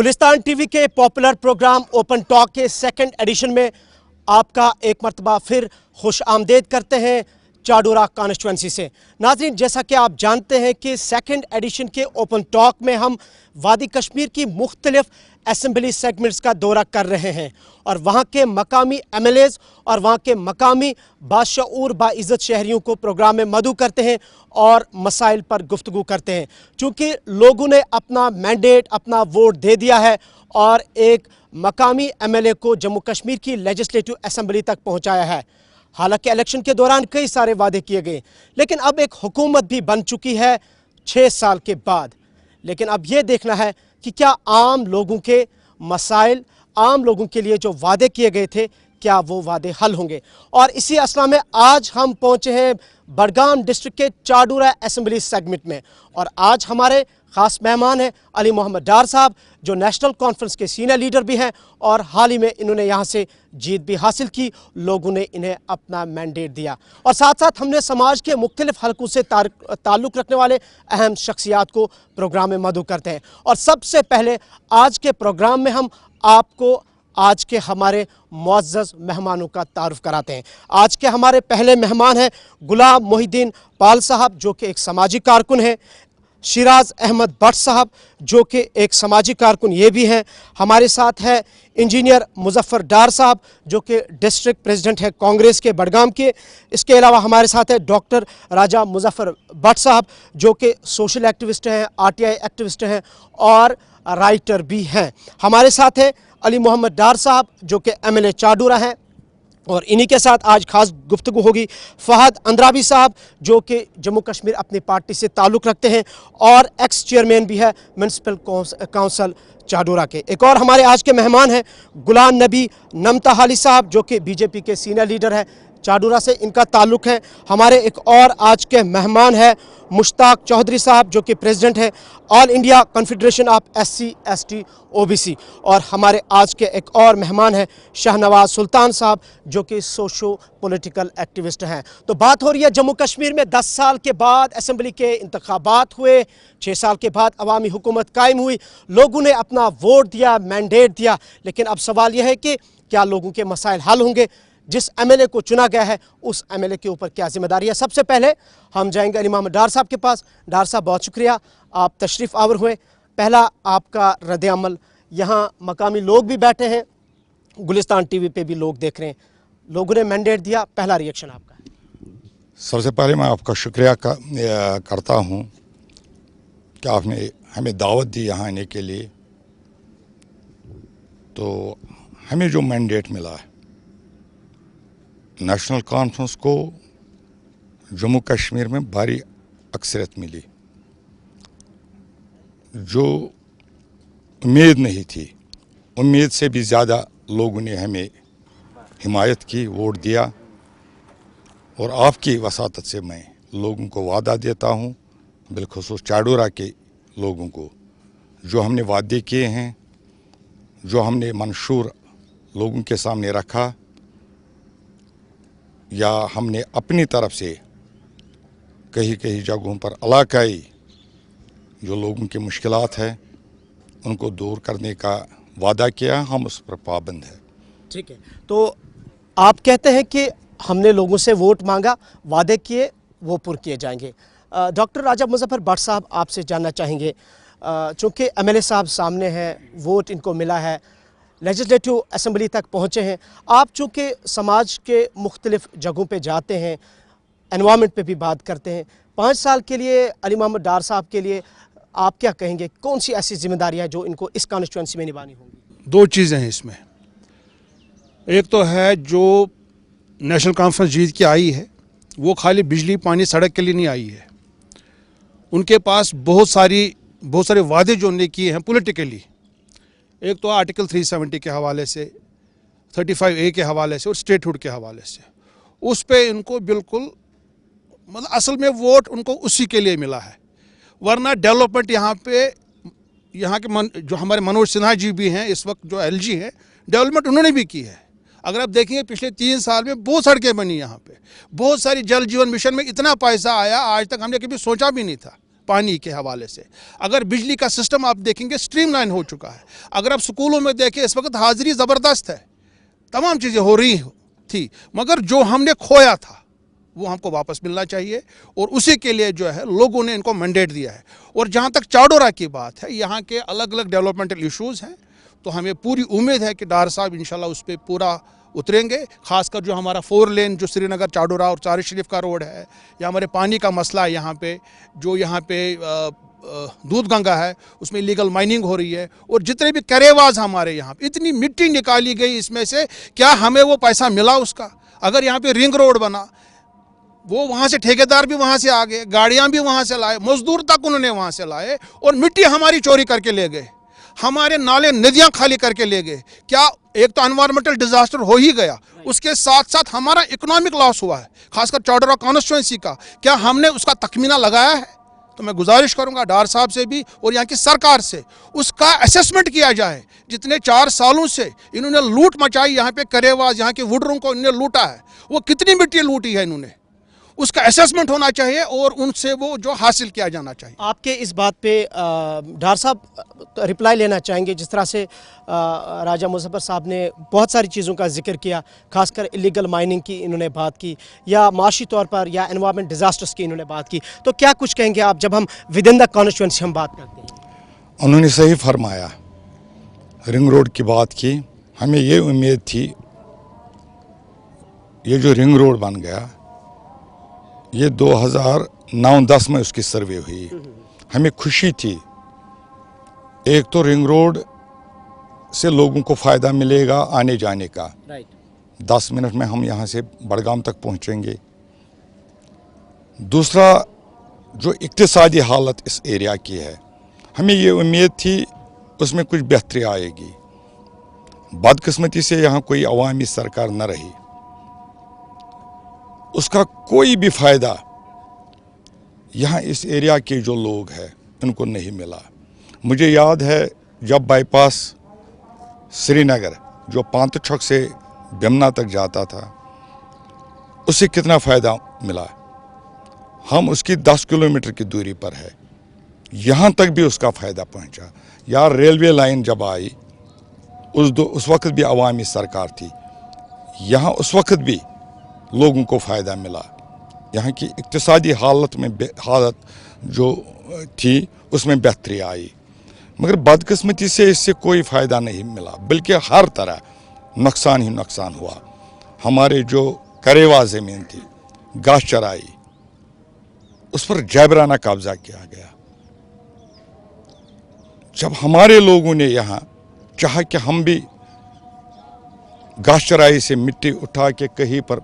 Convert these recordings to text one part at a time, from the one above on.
Gulistan TV के popular programme open talk के second edition में आपका एक मरतबा फिर खुश आमदेद करते हैं चाडोरा कॉन्स्टिट्यूंसी से। नाज़रीन, जैसा कि आप जानते हैं कि सेकंड एडिशन के ओपन टॉक में हम वादी कश्मीर की मुख्तलिफ असेंबली सेगमेंट्स का दौरा कर रहे हैं और वहाँ के मकामी एमएलएज और वहाँ के मकामी बाशऊर बाइज़्ज़त शहरियों को प्रोग्राम में मदऊ करते हैं और मसाइल पर गुफ्तगू करते हैं। चूँकि लोगों ने अपना मैंडेट, अपना वोट दे दिया है और एक मकामी एमएलए को जम्मू कश्मीर की लेजिस्लेटिव असेंबली तक पहुँचाया है। हालांकि इलेक्शन के दौरान कई सारे वादे किए गए, लेकिन अब एक हुकूमत भी बन चुकी है 6 साल के बाद। लेकिन अब ये देखना है कि क्या आम लोगों के मसाइल, आम लोगों के लिए जो वादे किए गए थे, क्या वो वादे हल होंगे। और इसी असला में आज हम पहुंचे हैं बडगाम डिस्ट्रिक्ट के चाडोरा असेंबली सेगमेंट में और आज हमारे ख़ास मेहमान हैं अली मोहम्मद डार साहब, जो नेशनल कॉन्फ्रेंस के सीनियर लीडर भी हैं और हाल ही में इन्होंने यहाँ से जीत भी हासिल की। लोगों ने इन्हें अपना मैंडेट दिया और साथ साथ हमने समाज के मुख्तलिफ हलकों से ताल्लुक़ रखने वाले अहम शख्सियात को प्रोग्राम में मदऊ करते हैं। और सबसे पहले आज के प्रोग्राम में हम आपको आज के हमारे मुअज़्ज़ज़ मेहमानों का तारुफ कराते हैं। आज के हमारे पहले मेहमान हैं गुलाम मोहिद्दीन पाल साहब, जो कि एक समाजी कारकुन हैं। शिराज अहमद भट्ट साहब, जो कि एक समाजी कारकुन ये भी हैं। हमारे साथ है इंजीनियर मुजफ्फर डार साहब, जो कि डिस्ट्रिक्ट प्रेसिडेंट है कांग्रेस के बडगाम के। इसके अलावा हमारे साथ है डॉक्टर राजा मुजफ्फर भट्ट साहब, जो कि सोशल एक्टिविस्ट हैं, आरटीआई एक्टिविस्ट हैं और राइटर भी हैं। हमारे साथ है अली मोहम्मद डार साहब, जो कि एमएलए चाडोरा हैं और इन्हीं के साथ आज खास गुफ्तगू होगी फहद अंद्राबी साहब, जो कि जम्मू कश्मीर अपनी पार्टी से ताल्लुक़ रखते हैं और एक्स चेयरमैन भी है म्यूनसिपल काउंसिल चाडोरा के। एक और हमारे आज के मेहमान हैं गुलाम नबी नमताहाली साहब, जो कि बीजेपी के सीनियर लीडर हैं, चाडोरा से इनका ताल्लुक़ है। हमारे एक और आज के मेहमान हैं मुश्ताक चौधरी साहब, जो कि प्रेसिडेंट हैं all India confederation of SC ST OBC। और हमारे आज के एक और मेहमान हैं शाहनवाज सुल्तान साहब, जो कि सोशो पॉलिटिकल एक्टिविस्ट हैं। तो बात हो रही है जम्मू कश्मीर में 10 साल के बाद असेंबली के इंतखाबात हुए, 6 साल के बाद अवामी हुकूमत कायम हुई, लोगों ने अपना वोट दिया, मैंडेट दिया। लेकिन अब सवाल यह है कि क्या लोगों के मसाइल हल होंगे? जिस एमएलए को चुना गया है उस एमएलए के ऊपर क्या जिम्मेदारी है? सबसे पहले हम जाएंगे अली मोहम्मद डार साहब के पास। डार साहब, बहुत शुक्रिया, आप तशरीफ़ आवर हुए। पहला आपका रद्द अमल, यहाँ मकामी लोग भी बैठे हैं, गुलिस्तान टीवी पे भी लोग देख रहे हैं, लोगों ने मैंडेट दिया, पहला रिएक्शन आपका? सबसे पहले मैं आपका शुक्रिया करता हूँ कि आपने हमें दावत दी यहाँ आने के लिए। तो हमें जो मैंडेट मिला है, नेशनल कॉन्फ्रेंस को जम्मू कश्मीर में भारी अक्सरियत मिली। जो उम्मीद नहीं थी, उम्मीद से भी ज़्यादा लोगों ने हमें हिमायत की, वोट दिया। और आपकी वसातत से मैं लोगों को वादा देता हूँ, बिलखुसूस चाडोरा के लोगों को, जो हमने वादे किए हैं, जो हमने मंशूर लोगों के सामने रखा या हमने अपनी तरफ से कहीं कहीं जगहों पर इलाकाई जो लोगों की मुश्किलात है उनको दूर करने का वादा किया, हम उस पर पाबंद हैं। ठीक है, तो आप कहते हैं कि हमने लोगों से वोट मांगा, वादे किए, वो पूरे किए जाएंगे। डॉक्टर राजा मुजफ्फर भट्ट साहब, आपसे जानना चाहेंगे, चूँकि एमएलए साहब सामने हैं, वोट इनको मिला है, लेजिस्लेटिव असेंबली तक पहुँचे हैं, आप चूँकि समाज के मुख्तलिफ जगहों पे जाते हैं, एनवायरनमेंट पे भी बात करते हैं, 5 साल के लिए अली मोहम्मद डार साहब के लिए आप क्या कहेंगे? कौन सी ऐसी जिम्मेदारियाँ जो इनको इस कॉन्स्टिट्यूंसी में निभानी होंगी? 2 चीज़ें हैं इसमें। एक तो है जो नेशनल कॉन्फ्रेंस जीत के आई है, वो खाली बिजली, पानी, सड़क के लिए नहीं आई है। उनके पास बहुत सारे वादे जो उन्होंने किए हैं पॉलिटिकली। एक तो आर्टिकल 370 के हवाले से, 35A के हवाले से और स्टेटहुड के हवाले से, उस पे इनको बिल्कुल मतलब असल में वोट उनको उसी के लिए मिला है। वरना डेवलपमेंट यहाँ के जो हमारे मनोज सिन्हा जी भी हैं इस वक्त, जो LG हैं, डेवलपमेंट उन्होंने भी की है। अगर आप देखेंगे पिछले 3 साल में बहुत सड़कें बनी, यहाँ पे बहुत सारी जल जीवन मिशन में इतना पैसा आया, आज तक हमने कभी सोचा भी नहीं था। پانی کے حوالے سے. اگر بجلی کا سسٹم آپ دیکھیں گے اسٹریم لائن ہو چکا ہے. اگر آپ سکولوں میں دیکھیں اس وقت حاضری زبردست ہے, تمام چیزیں ہو رہی تھی, مگر جو ہم نے کھویا تھا وہ ہم کو واپس ملنا چاہیے, اور اسی کے لیے جو ہے لوگوں نے ان کو مینڈیٹ دیا ہے. اور جہاں تک چاڈورا کی بات ہے, یہاں کے الگ الگ ڈیولپمنٹل ایشوز ہیں, تو ہمیں پوری امید ہے کہ ڈار صاحب انشاءاللہ اس پہ پورا اتریں گے. خاص کر جو ہمارا 4 لین جو سری نگر چاڈورا اور چار شریف کا روڈ ہے, یا ہمارے پانی کا مسئلہ ہے یہاں پہ, جو یہاں پہ دودھ گنگا ہے اس میں لیگل مائننگ ہو رہی ہے, اور جتنے بھی کریواز ہمارے یہاں پہ اتنی مٹی نکالی گئی اس میں سے, کیا ہمیں وہ پیسہ ملا اس کا؟ اگر یہاں پہ رنگ روڈ بنا, وہ وہاں سے ٹھیکیدار بھی وہاں سے آ گئے, گاڑیاں بھی وہاں سے لائے, مزدور تک انہوں نے وہاں سے لائے, اور مٹی ہماری چوری کر کے لے گئے, ہمارے نالے ندیاں خالی کر کے لے گئے. کیا ایک تو انوائرمنٹل ڈیزاسٹر ہو ہی گیا, اس کے ساتھ ساتھ ہمارا اکنامک لاس ہوا ہے, خاص کر چاڈورا کانسٹیچوئنسی کا. کیا ہم نے اس کا تخمینہ لگایا ہے؟ تو میں گزارش کروں گا ڈار صاحب سے بھی اور یہاں کی سرکار سے, اس کا اسیسمنٹ کیا جائے. جتنے 4 سالوں سے انہوں نے لوٹ مچائی یہاں پہ کریواز, یہاں کے وڈروں کو انہوں نے لوٹا ہے, وہ کتنی مٹی لوٹی ہے انہوں نے, اس کا اسیسمنٹ ہونا چاہیے اور ان سے وہ جو حاصل کیا جانا چاہیے. آپ کے اس بات پہ ڈار صاحب رپلائی لینا چاہیں گے؟ جس طرح سے راجہ مظفر صاحب نے بہت ساری چیزوں کا ذکر کیا, خاص کر الیگل مائننگ کی انہوں نے بات کی, یا معاشی طور پر یا انوائرمنٹ ڈیزاسٹرز کی انہوں نے بات کی, تو کیا کچھ کہیں گے آپ جب ہم ود ان دا کانسٹیچوئنسی ہم بات کرتے ہیں؟ انہوں نے صحیح فرمایا, رنگ روڈ کی بات کی. ہمیں یہ امید تھی, یہ جو رنگ روڈ بن گیا یہ 2009-10 میں اس کی سروے ہوئی, ہمیں خوشی تھی. ایک تو رنگ روڈ سے لوگوں کو فائدہ ملے گا آنے جانے کا, 10 منٹ میں ہم یہاں سے بڑگام تک پہنچیں گے. دوسرا جو اقتصادی حالت اس ایریا کی ہے, ہمیں یہ امید تھی اس میں کچھ بہتری آئے گی. بدقسمتی سے یہاں کوئی عوامی سرکار نہ رہی, اس کا کوئی بھی فائدہ یہاں اس ایریا کے جو لوگ ہیں ان کو نہیں ملا. مجھے یاد ہے جب بائی پاس سری نگر جو پانت چھک سے بیمنا تک جاتا تھا, اس سے کتنا فائدہ ملا. ہم اس کی 10 کلومیٹر کی دوری پر ہے, یہاں تک بھی اس کا فائدہ پہنچا. یار ریلوے لائن جب آئی اس وقت بھی عوامی سرکار تھی, یہاں اس وقت بھی لوگوں کو فائدہ ملا. یہاں کی اقتصادی حالت جو تھی اس میں بہتری آئی, مگر بدقسمتی سے اس سے کوئی فائدہ نہیں ملا, بلکہ ہر طرح نقصان ہی نقصان ہوا. ہمارے جو کریوا زمین تھی گاہ چرائی, اس پر جابرانہ قبضہ کیا گیا. جب ہمارے لوگوں نے یہاں چاہا کہ ہم بھی گاہ چرائی سے مٹی اٹھا کے کہیں پر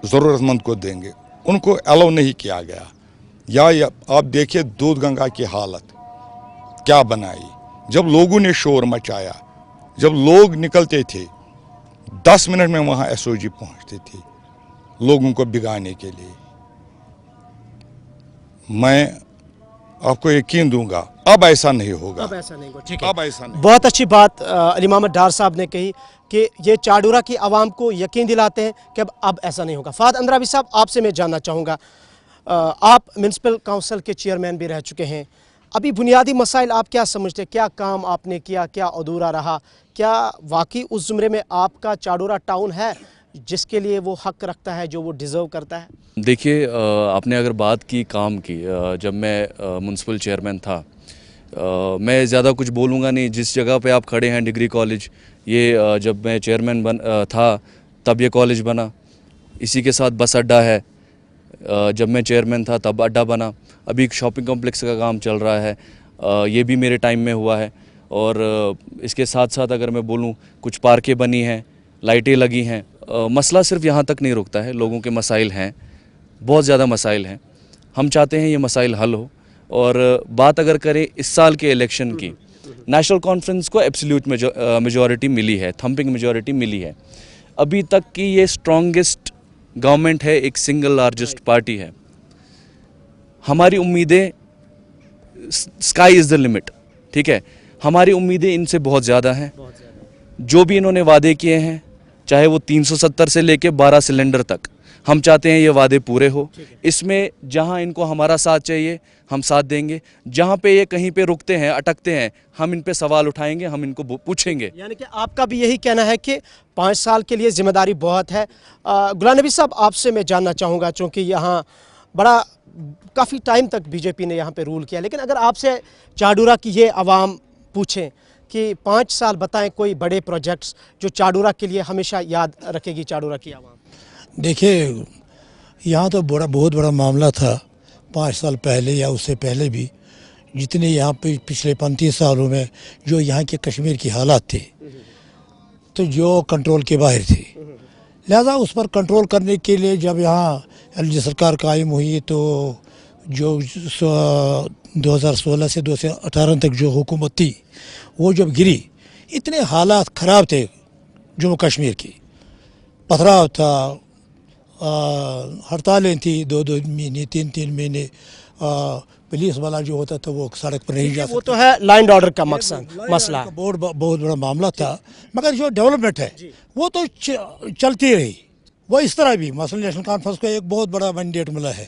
ضرورت مند کو دیں گے, ان کو الاؤ نہیں کیا گیا. یا آپ دیکھیے دودھ گنگا کی حالت کیا بنائی. جب لوگوں نے شور مچایا, جب لوگ نکلتے تھے 10 منٹ میں وہاں SOG پہنچتے تھے لوگوں کو بھگانے کے لیے. میں آپ کو یقین دوں گا اب ایسا نہیں ہوگا. اب ایسا نہیں ہوگا. ٹھیک ہے, اب ایسا نہیں. بہت اچھی بات علی محمد ڈار صاحب نے کہی کہ یہ چاڈورا کی عوام کو یقین دلاتے ہیں کہ اب ایسا نہیں ہوگا. فہد اندرابی صاحب, آپ سے میں جاننا چاہوں گا, آپ میونسپل کونسل کے چیئرمین بھی رہ چکے ہیں, ابھی بنیادی مسائل آپ کیا سمجھتے ہیں, کیا کام آپ نے کیا, کیا ادھورا رہا, کیا واقعی اس زمرے میں آپ کا چاڈورا ٹاؤن ہے جس کے لیے وہ حق رکھتا ہے, جو وہ ڈیزرو کرتا ہے؟ دیکھیے, آپ نے اگر بات کی کام کی, جب میں میونسپل چیئرمین تھا, میں زیادہ کچھ بولوں گا نہیں. جس جگہ پہ آپ کھڑے ہیں ڈگری کالج, یہ جب میں چیئرمین تھا تب یہ کالج بنا. اسی کے ساتھ بس اڈا ہے, جب میں چیئرمین تھا تب اڈا بنا. ابھی ایک شاپنگ کمپلیکس کا کام چل رہا ہے, یہ بھی میرے ٹائم میں ہوا ہے. اور اس کے ساتھ ساتھ اگر میں بولوں کچھ پارکیں بنی ہیں, لائٹیں لگی ہیں. مسئلہ صرف یہاں تک نہیں رکتا ہے, لوگوں کے مسائل ہیں, بہت زیادہ مسائل ہیں. ہم چاہتے ہیں یہ مسائل حل ہو. اور بات اگر کریں اس سال کے الیکشن کی, نیشنل کانفرنس کو ایبسلیوٹ میجورٹی ملی ہے, تھمپنگ میجورٹی ملی ہے. ابھی تک کی یہ اسٹرانگسٹ گورنمنٹ ہے, ایک سنگل لارجسٹ پارٹی ہے. ہماری امیدیں اسکائی از دا لمٹ, ٹھیک ہے, ہماری امیدیں ان سے بہت زیادہ ہیں. جو بھی انہوں نے وعدے کیے ہیں, چاہے وہ 370 سے لے کے 12 سلنڈر تک, ہم چاہتے ہیں یہ وعدے پورے ہو. اس میں جہاں ان کو ہمارا ساتھ چاہیے ہم ساتھ دیں گے, جہاں پہ یہ کہیں پہ رکتے ہیں اٹکتے ہیں ہم ان پہ سوال اٹھائیں گے, ہم ان کو پوچھیں گے. یعنی کہ آپ کا بھی یہی کہنا ہے کہ 5 سال کے لیے ذمہ داری بہت ہے. غلام نبی صاحب, آپ سے میں جاننا چاہوں گا, چونکہ یہاں کافی ٹائم تک بی جے پی نے یہاں پہ رول کیا, لیکن اگر آپ سے چاڈورہ کی یہ عوام پوچھیں کہ 5 سال بتائیں کوئی بڑے پروجیکٹس جو چاڈورہ کے لیے ہمیشہ یاد رکھے گی چاڈورہ کی عوام. دیکھیے, یہاں تو بہت بڑا معاملہ تھا 5 سال پہلے یا اس سے پہلے بھی, جتنے یہاں پہ پچھلے 35 سالوں میں جو یہاں کے کشمیر کی حالات تھے تو جو کنٹرول کے باہر تھی. لہذا اس پر کنٹرول کرنے کے لیے جب یہاں ایل جی سرکار قائم ہوئی تو جو 2016 سے 2018 تک جو حکومت تھی وہ جب گری, اتنے حالات خراب تھے جموں کشمیر کی. پتھراؤ تھا, ہڑتالیں تھیں 2 مہینے 3 مہینے, پولیس والا جو ہوتا تھا وہ سڑک پر نہیں جا سکتا. وہ تو ہے لائن آرڈر کا مسئلہ, بہت بڑا معاملہ تھا. مگر جو ڈیولپمنٹ ہے وہ تو چلتی رہی. وہ اس طرح بھی مثلا نیشنل کانفرنس کو ایک بہت بڑا مینڈیٹ ملا ہے.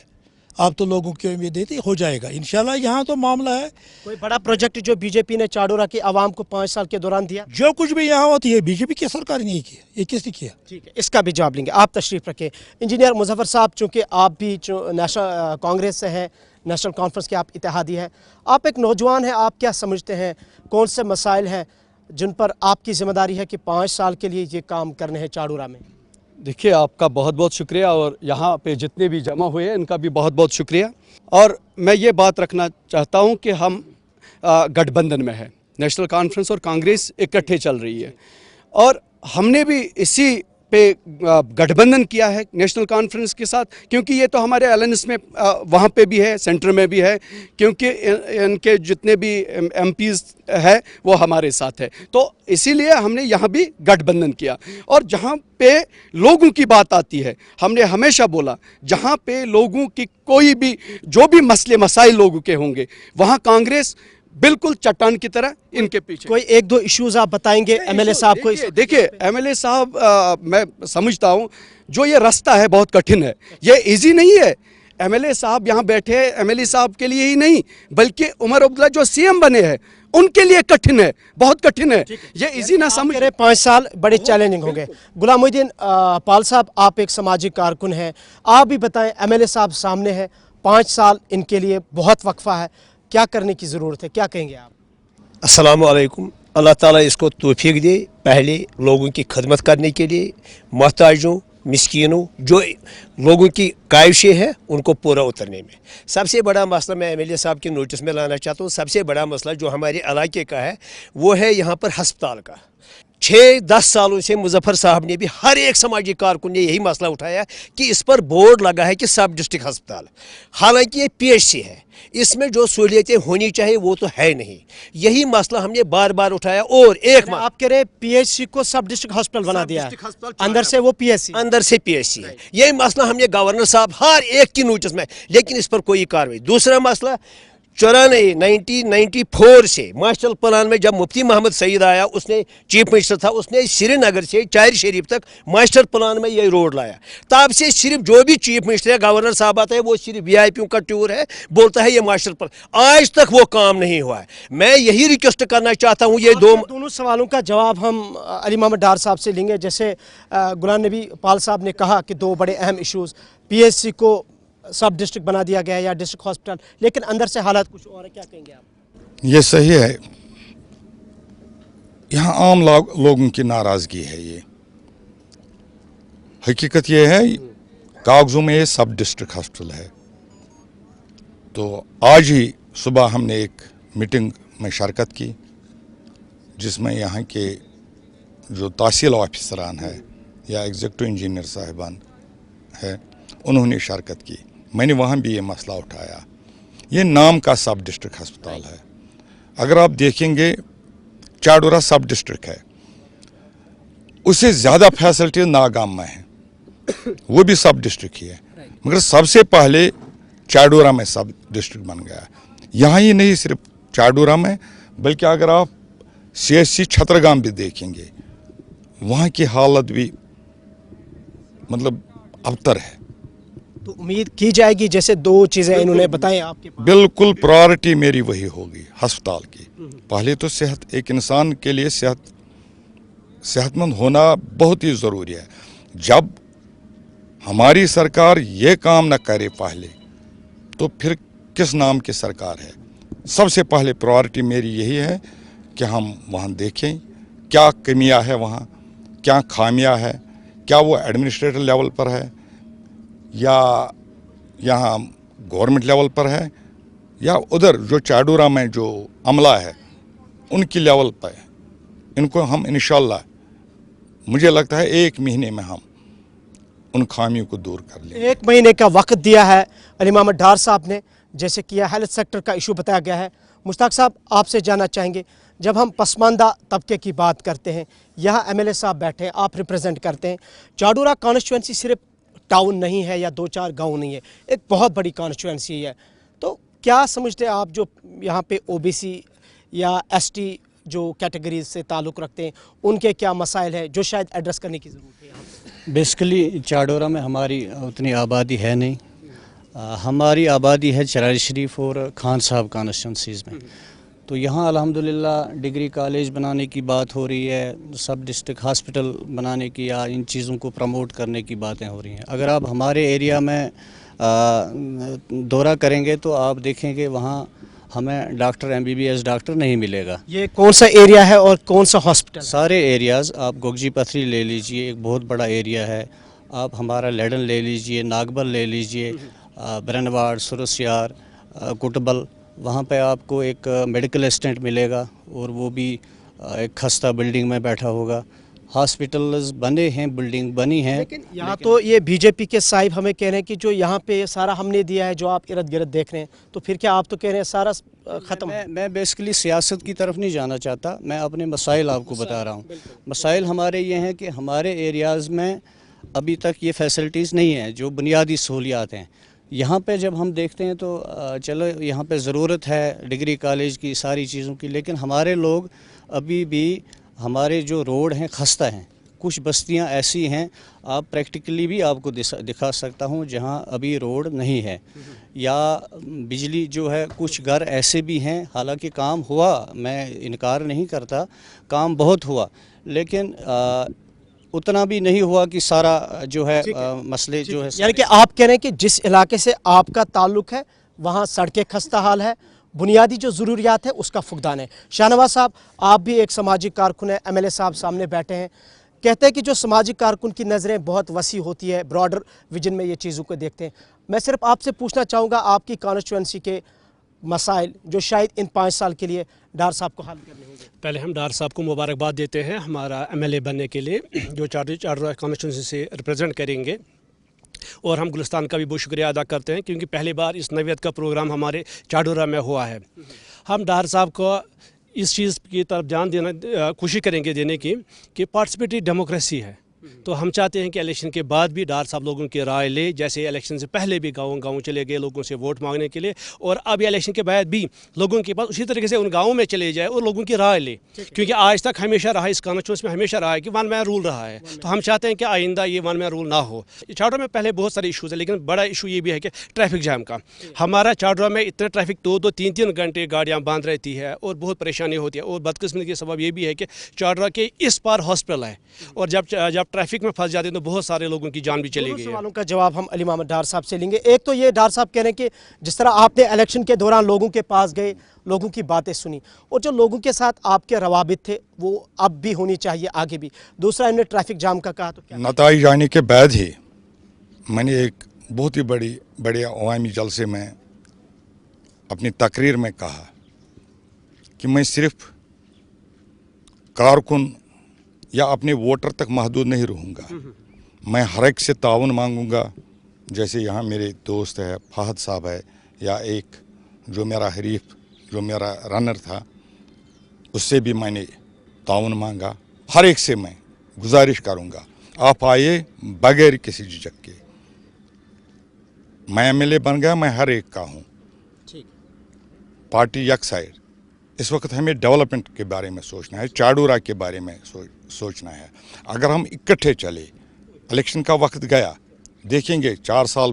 آپ تو لوگوں کی امید دیتی ہو جائے گا انشاءاللہ. یہاں تو معاملہ ہے کوئی بڑا پروجیکٹ جو بی جے پی نے چاڈورہ کی عوام کو 5 سال کے دوران دیا, جو کچھ بھی یہاں ہوتی ہے بی جے پی کی سرکار نے نہیں کیا, یہ کس نے کیا؟ ٹھیک ہے, اس کا بھی جواب لیں گے. آپ تشریف رکھیں. انجینئر مظفر صاحب, چونکہ آپ بھی نیشنل کانگریس سے ہیں, نیشنل کانفرنس کے آپ اتحادی ہیں, آپ ایک نوجوان ہیں, آپ کیا سمجھتے ہیں کون سے مسائل ہیں جن پر آپ کی ذمہ داری ہے کہ 5 سال کے لیے یہ کام کرنے ہیں چاڈورہ میں؟ دیکھیے, آپ کا بہت بہت شکریہ, اور یہاں پہ جتنے بھی جمع ہوئے ہیں ان کا بھی بہت بہت شکریہ. اور میں یہ بات رکھنا چاہتا ہوں کہ ہم گٹھ بندھن میں ہیں, نیشنل کانفرنس اور کانگریس اکٹھے چل رہی ہے, اور ہم نے بھی اسی پہ گٹھ بندھن کیا ہے نیشنل کانفرنس کے ساتھ, کیونکہ یہ تو ہمارے الائنس میں وہاں پہ بھی ہے, سینٹر میں بھی ہے, کیونکہ ان کے جتنے بھی ایم پیز ہے وہ ہمارے ساتھ ہے. تو اسی لیے ہم نے یہاں بھی گٹھ بندھن کیا. اور جہاں پہ لوگوں کی بات آتی ہے, ہم نے ہمیشہ بولا جہاں پہ لوگوں کی کوئی بھی جو بھی مسئلے مسائل لوگوں کے ہوں گے وہاں کانگریس بالکل چٹان کی طرح ان کے پیچھے. کوئی 1-2 ایشوز آپ بتائیں گے ایم ایل اے صاحب کو؟ دیکھیے, ایم ایل اے صاحب, میں سمجھتا ہوں جو یہ راستہ ہے بہت کٹھن ہے, یہ ایزی نہیں ہے. ایم ایل اے صاحب یہاں بیٹھے, ایم ایل اے صاحب کے لیے ہی نہیں بلکہ عمر عبداللہ جو سی ایم بنے ہیں ان کے لیے کٹھن ہے, بہت کٹھن ہے. یہ ایزی نہ سمجھ رہے, 5 سال بڑے چیلنجنگ ہوں گے. غلام محی الدین پال صاحب, آپ ایک سماجی کارکن ہیں, آپ بھی بتائیں, ایم ایل اے صاحب سامنے ہیں, 5 سال ان کے لیے بہت وقفہ ہے, کیا کرنے کی ضرورت ہے, کیا کہیں گے آپ؟ السلام علیکم. اللہ تعالیٰ اس کو توفیق دے پہلے لوگوں کی خدمت کرنے کے لیے, محتاجوں مسکینوں جو لوگوں کی کاوشیں ہیں ان کو پورا اترنے میں. سب سے بڑا مسئلہ میں ایم ایل اے صاحب کے نوٹس میں لانا چاہتا ہوں. سب سے بڑا مسئلہ جو ہمارے علاقے کا ہے وہ ہے یہاں پر ہسپتال کا. 6-10 سالوں سے مظفر صاحب نے بھی, ہر ایک سماجی کارکن نے یہی مسئلہ اٹھایا کہ اس پر بورڈ لگا ہے کہ سب ڈسٹرکٹ ہسپتال, حالانکہ یہ پی ایچ سی ہے, اس میں جو سہولیتیں ہونی چاہیے وہ تو ہے نہیں. یہی مسئلہ ہم نے بار بار اٹھایا. اور ایک آپ کہہ رہے پی ایچ سی کو سب ڈسٹرکٹ ہاسپٹل بنا دیا ہے, اندر سے وہ پی ایچ سی, اندر سے پی ایچ سی ہے. یہی مسئلہ ہم نے گورنر صاحب ہر ایک کی نوٹس میں, لیکن اس پر کوئی کاروائی. دوسرا مسئلہ 1994 سے ماسٹر پلان میں جب مفتی محمد سعید آیا, اس نے چیف منسٹر تھا, اس نے سری نگر سے چار شریف تک ماسٹر پلان میں یہ روڈ لایا. تب سے صرف جو بھی چیف منسٹر ہے, گورنر صاحب آتا ہے, وہ صرف وی آئی پیوں کا ٹور ہے, بولتا ہے یہ ماسٹر پلان. آج تک وہ کام نہیں ہوا ہے. میں یہی ریکویسٹ کرنا چاہتا ہوں, یہ دونوں سوالوں کا جواب ہم علی محمد ڈار صاحب سے لیں گے. جیسے غلام نبی پال صاحب نے کہا کہ 2 بڑے اہم ایشوز, پی ایچ سی کو سب ڈسٹرکٹ بنا دیا گیا ہے یا ڈسٹرکٹ ہاسپٹل, لیکن اندر سے حالات کچھ اور ہے, کیا کہیں گے آپ؟ یہ صحیح ہے, یہاں عام لوگوں کی ناراضگی ہے. یہ حقیقت یہ ہے, کاغذوں میں یہ سب ڈسٹرکٹ ہاسپٹل ہے. تو آج ہی صبح ہم نے ایک میٹنگ میں شرکت کی جس میں یہاں کے جو تحصیل آفیسران ہیں یا ایگزیکٹو انجینئر صاحبان ہے انہوں نے شرکت کی. میں نے وہاں بھی یہ مسئلہ اٹھایا. یہ نام کا سب ڈسٹرکٹ ہسپتال ہے. اگر آپ دیکھیں گے چاڈورہ سب ڈسٹرکٹ ہے, اس سے زیادہ فیسلٹیز ناگام میں ہیں, وہ بھی سب ڈسٹرکٹ ہی ہے, مگر سب سے پہلے چاڈورہ میں سب ڈسٹرکٹ بن گیا. یہاں ہی نہیں صرف چاڈورہ میں, بلکہ اگر آپ سی ایس سی چھترگام بھی دیکھیں گے, وہاں کی حالت بھی مطلب ابتر ہے. तो उम्मीद की जाएगी जैसे दो चीज़ें इन्होंने बताई आपके पास। बिल्कुल प्रायोरिटी मेरी वही होगी अस्पताल की। पहले तो सेहत, एक इंसान के लिए सेहतमंद होना बहुत ही ज़रूरी है। जब हमारी सरकार ये काम न करे पहले, तो फिर किस नाम की सरकार है। सबसे पहले प्रायोरिटी मेरी यही है कि हम वहाँ देखें क्या कमियां है, वहाँ क्या खामियां है, क्या वो एडमिनिस्ट्रेटिव लेवल पर है या यहाँ गवर्नमेंट लेवल पर है, या उधर जो चाडूरा में जो अमला है उनकी लेवल पर है। इनको हम इंशाल्लाह, मुझे लगता है 1 महीने में हम उन खामियों को दूर कर लें। 1 महीने का वक्त दिया है अली मोहम्मद डार साहब ने, जैसे कि यह हेल्थ सेक्टर का इशू बताया गया है। मुश्ताक साहब, आपसे जानना चाहेंगे, जब हम पसमानदा तबके की बात करते हैं, यहाँ एमएलए साहब बैठे हैं, आप रिप्रेजेंट करते हैं। चाडूरा कॉन्स्टिट्यूंसी सिर्फ टाउन नहीं है या 2-4 गांव नहीं है, एक बहुत बड़ी कॉन्स्टिट्यूंसी है। तो क्या समझते हैं आप, जो यहाँ पे ओबीसी या एसटी जो कैटेगरीज से ताल्लुक़ रखते हैं, उनके क्या मसाइल हैं जो शायद एड्रेस करने की ज़रूरत है यहाँ पे? बेसिकली चाडोरा में हमारी उतनी आबादी है नहीं। हमारी आबादी है चरार शरीफ और खान साहब कॉन्स्टिट्यूंसीज़ में। तो यहाँ अल्हम्दुलिल्लाह डिग्री कॉलेज बनाने की बात हो रही है, सब डिस्ट्रिक्ट हॉस्पिटल बनाने की या इन चीज़ों को प्रमोट करने की बातें हो रही हैं। अगर आप हमारे एरिया में दौरा करेंगे तो आप देखेंगे वहाँ हमें डॉक्टर MBBS डॉक्टर नहीं मिलेगा। ये कौन सा एरिया है और कौन सा हॉस्पिटल? सारे एरियाज़, आप गोगजी पथरी ले लीजिए, एक बहुत बड़ा एरिया है। आप हमारा लेडन ले लीजिए, नागबल ले लीजिए, ब्रनवाड़, सुरसियार, कुटबल, वहाँ पे आपको एक मेडिकल असिस्टेंट मिलेगा और वो भी एक खस्ता बिल्डिंग में बैठा होगा। हॉस्पिटल्स बने हैं, बिल्डिंग बनी है। लेकिन यहाँ तो ये बीजेपी के साहिब हमें कह रहे हैं कि जो यहाँ पे सारा हमने दिया है, जो आप इर्द गिर्द देख रहे हैं, तो फिर क्या आप तो कह रहे हैं सारा ख़त्म? मैं बेसिकली सियासत की तरफ नहीं जाना चाहता, मैं अपने मसाइल आपको बता रहा हूँ। मसाइल हमारे ये हैं कि हमारे एरियाज़ में अभी तक ये फैसिलिटीज़ नहीं हैं जो बुनियादी सहूलियात हैं। यहाँ पे जब हम देखते हैं तो चलो यहाँ पे ज़रूरत है डिग्री कॉलेज की, सारी चीज़ों की, लेकिन हमारे लोग अभी भी, हमारे जो रोड हैं खस्ता हैं। कुछ बस्तियाँ ऐसी हैं, आप प्रैक्टिकली भी आपको दिखा सकता हूँ जहाँ अभी रोड नहीं है, या बिजली जो है, कुछ घर ऐसे भी हैं, हालांकि काम हुआ, मैं इनकार नहीं करता, काम बहुत हुआ, लेकिन उतना भी नहीं हुआ कि सारा जो है मसले जो है। यानी कि आप कह रहे हैं कि जिस इलाके से आपका ताल्लुक़ है वहाँ सड़कें खस्ता हाल है, बुनियादी जो ज़रूरियात है उसका फुकदान है। शाहनवाज साहब, आप भी एक समाजी कारकुन हैं, एमएलए साहब सामने बैठे हैं, कहते हैं कि जो समाजी कारकुन की नज़रें बहुत वसी होती है, ब्रॉडर विजन में ये चीज़ों को देखते हैं। मैं सिर्फ आपसे पूछना चाहूँगा, आपकी कॉन्स्टिट्यूंसी के मसाइल जो शायद इन 5 साल के लिए डार साहब को हल करने होंगे। पहले हम डार साहब को मुबारकबाद देते हैं हमारा एमएलए बनने के लिए, जो चाडूरा कॉन्स्टिट्यूंसी से रिप्रेजेंट करेंगे, और हम गुलिस्तान का भी बहुत शुक्रिया अदा करते हैं क्योंकि पहली बार इस नवीयत का प्रोग्राम हमारे चाडूरा में हुआ है। हम डार साहब को इस चीज़ की तरफ ध्यान देना कोशिश करेंगे देने की कि पार्टिसिपेटरी डेमोक्रेसी है, तो हम चाहते हैं कि इलेक्शन के बाद भी डार साहब लोगों की राय ले, जैसे इलेक्शन से पहले भी गाँव चले गए लोगों से वोट मांगने के लिए, और अब इलेक्शन के बाद भी लोगों के पास उसी तरीके से उन गाँवों में चले जाए और लोगों की राय ले, क्योंकि आज तक हमेशा रहा, इस कॉन्स्टिट्यूंसी में हमेशा रहा है कि 1 मैन रूल रहा है। तो हम चाहते हैं कि आइंदा ये 1 मैन रूल ना हो। चाडूरा में पहले बहुत सारे इशूज़ है, लेकिन बड़ा इशू ये भी है कि ट्रैफिक जैम का। हमारा चाडूरा में इतना ट्रैफिक 2-2, 3-3 घंटे गाड़ियाँ बंद रहती है और बहुत परेशानी होती है, और बदकिस्मती के सबब ये भी है कि चाडूरा के इस पार हॉस्पिटल है, और जब ट्रैफिक में फंस जाते हैं तो बहुत सारे लोगों की जान भी चली गई है। सवालों का जवाब हम अली मोहम्मद डार साहब से लेंगे। एक तो ये डार साहब कह रहे हैं कि जिस तरह आपने इलेक्शन के दौरान लोगों के पास गए, लोगों की बातें सुनी, और जो लोगों के साथ आपके रवाबित थे वो अब भी होनी चाहिए, आगे भी। दूसरा, इन्होंने ट्रैफिक जाम का कहा, तो क्या नताइज आने के बाद ही मैंने एक बहुत ही बड़े अवामी जलसे में अपनी तकरीर में कहा कि मैं सिर्फ कारकुन या अपने वोटर तक महदूद नहीं रहूँगा, मैं हर एक से ताउन मांगूंगा। जैसे यहाँ मेरे दोस्त है फहद साहब है, या एक जो मेरा हरीफ, जो मेरा रनर था, उससे भी मैंने ताउन मांगा। हर एक से मैं गुजारिश करूँगा, आप आइए बगैर किसी झिझक के। मैं एमएलए बन गया, मैं हर एक का हूँ, पार्टी एक साइड। इस वक्त हमें डेवलपमेंट के बारे में सोचना है, चाडूरा के बारे में सोचना है। अगर हम इकट्ठे चले, इलेक्शन का वक्त गया, देखेंगे 4 साल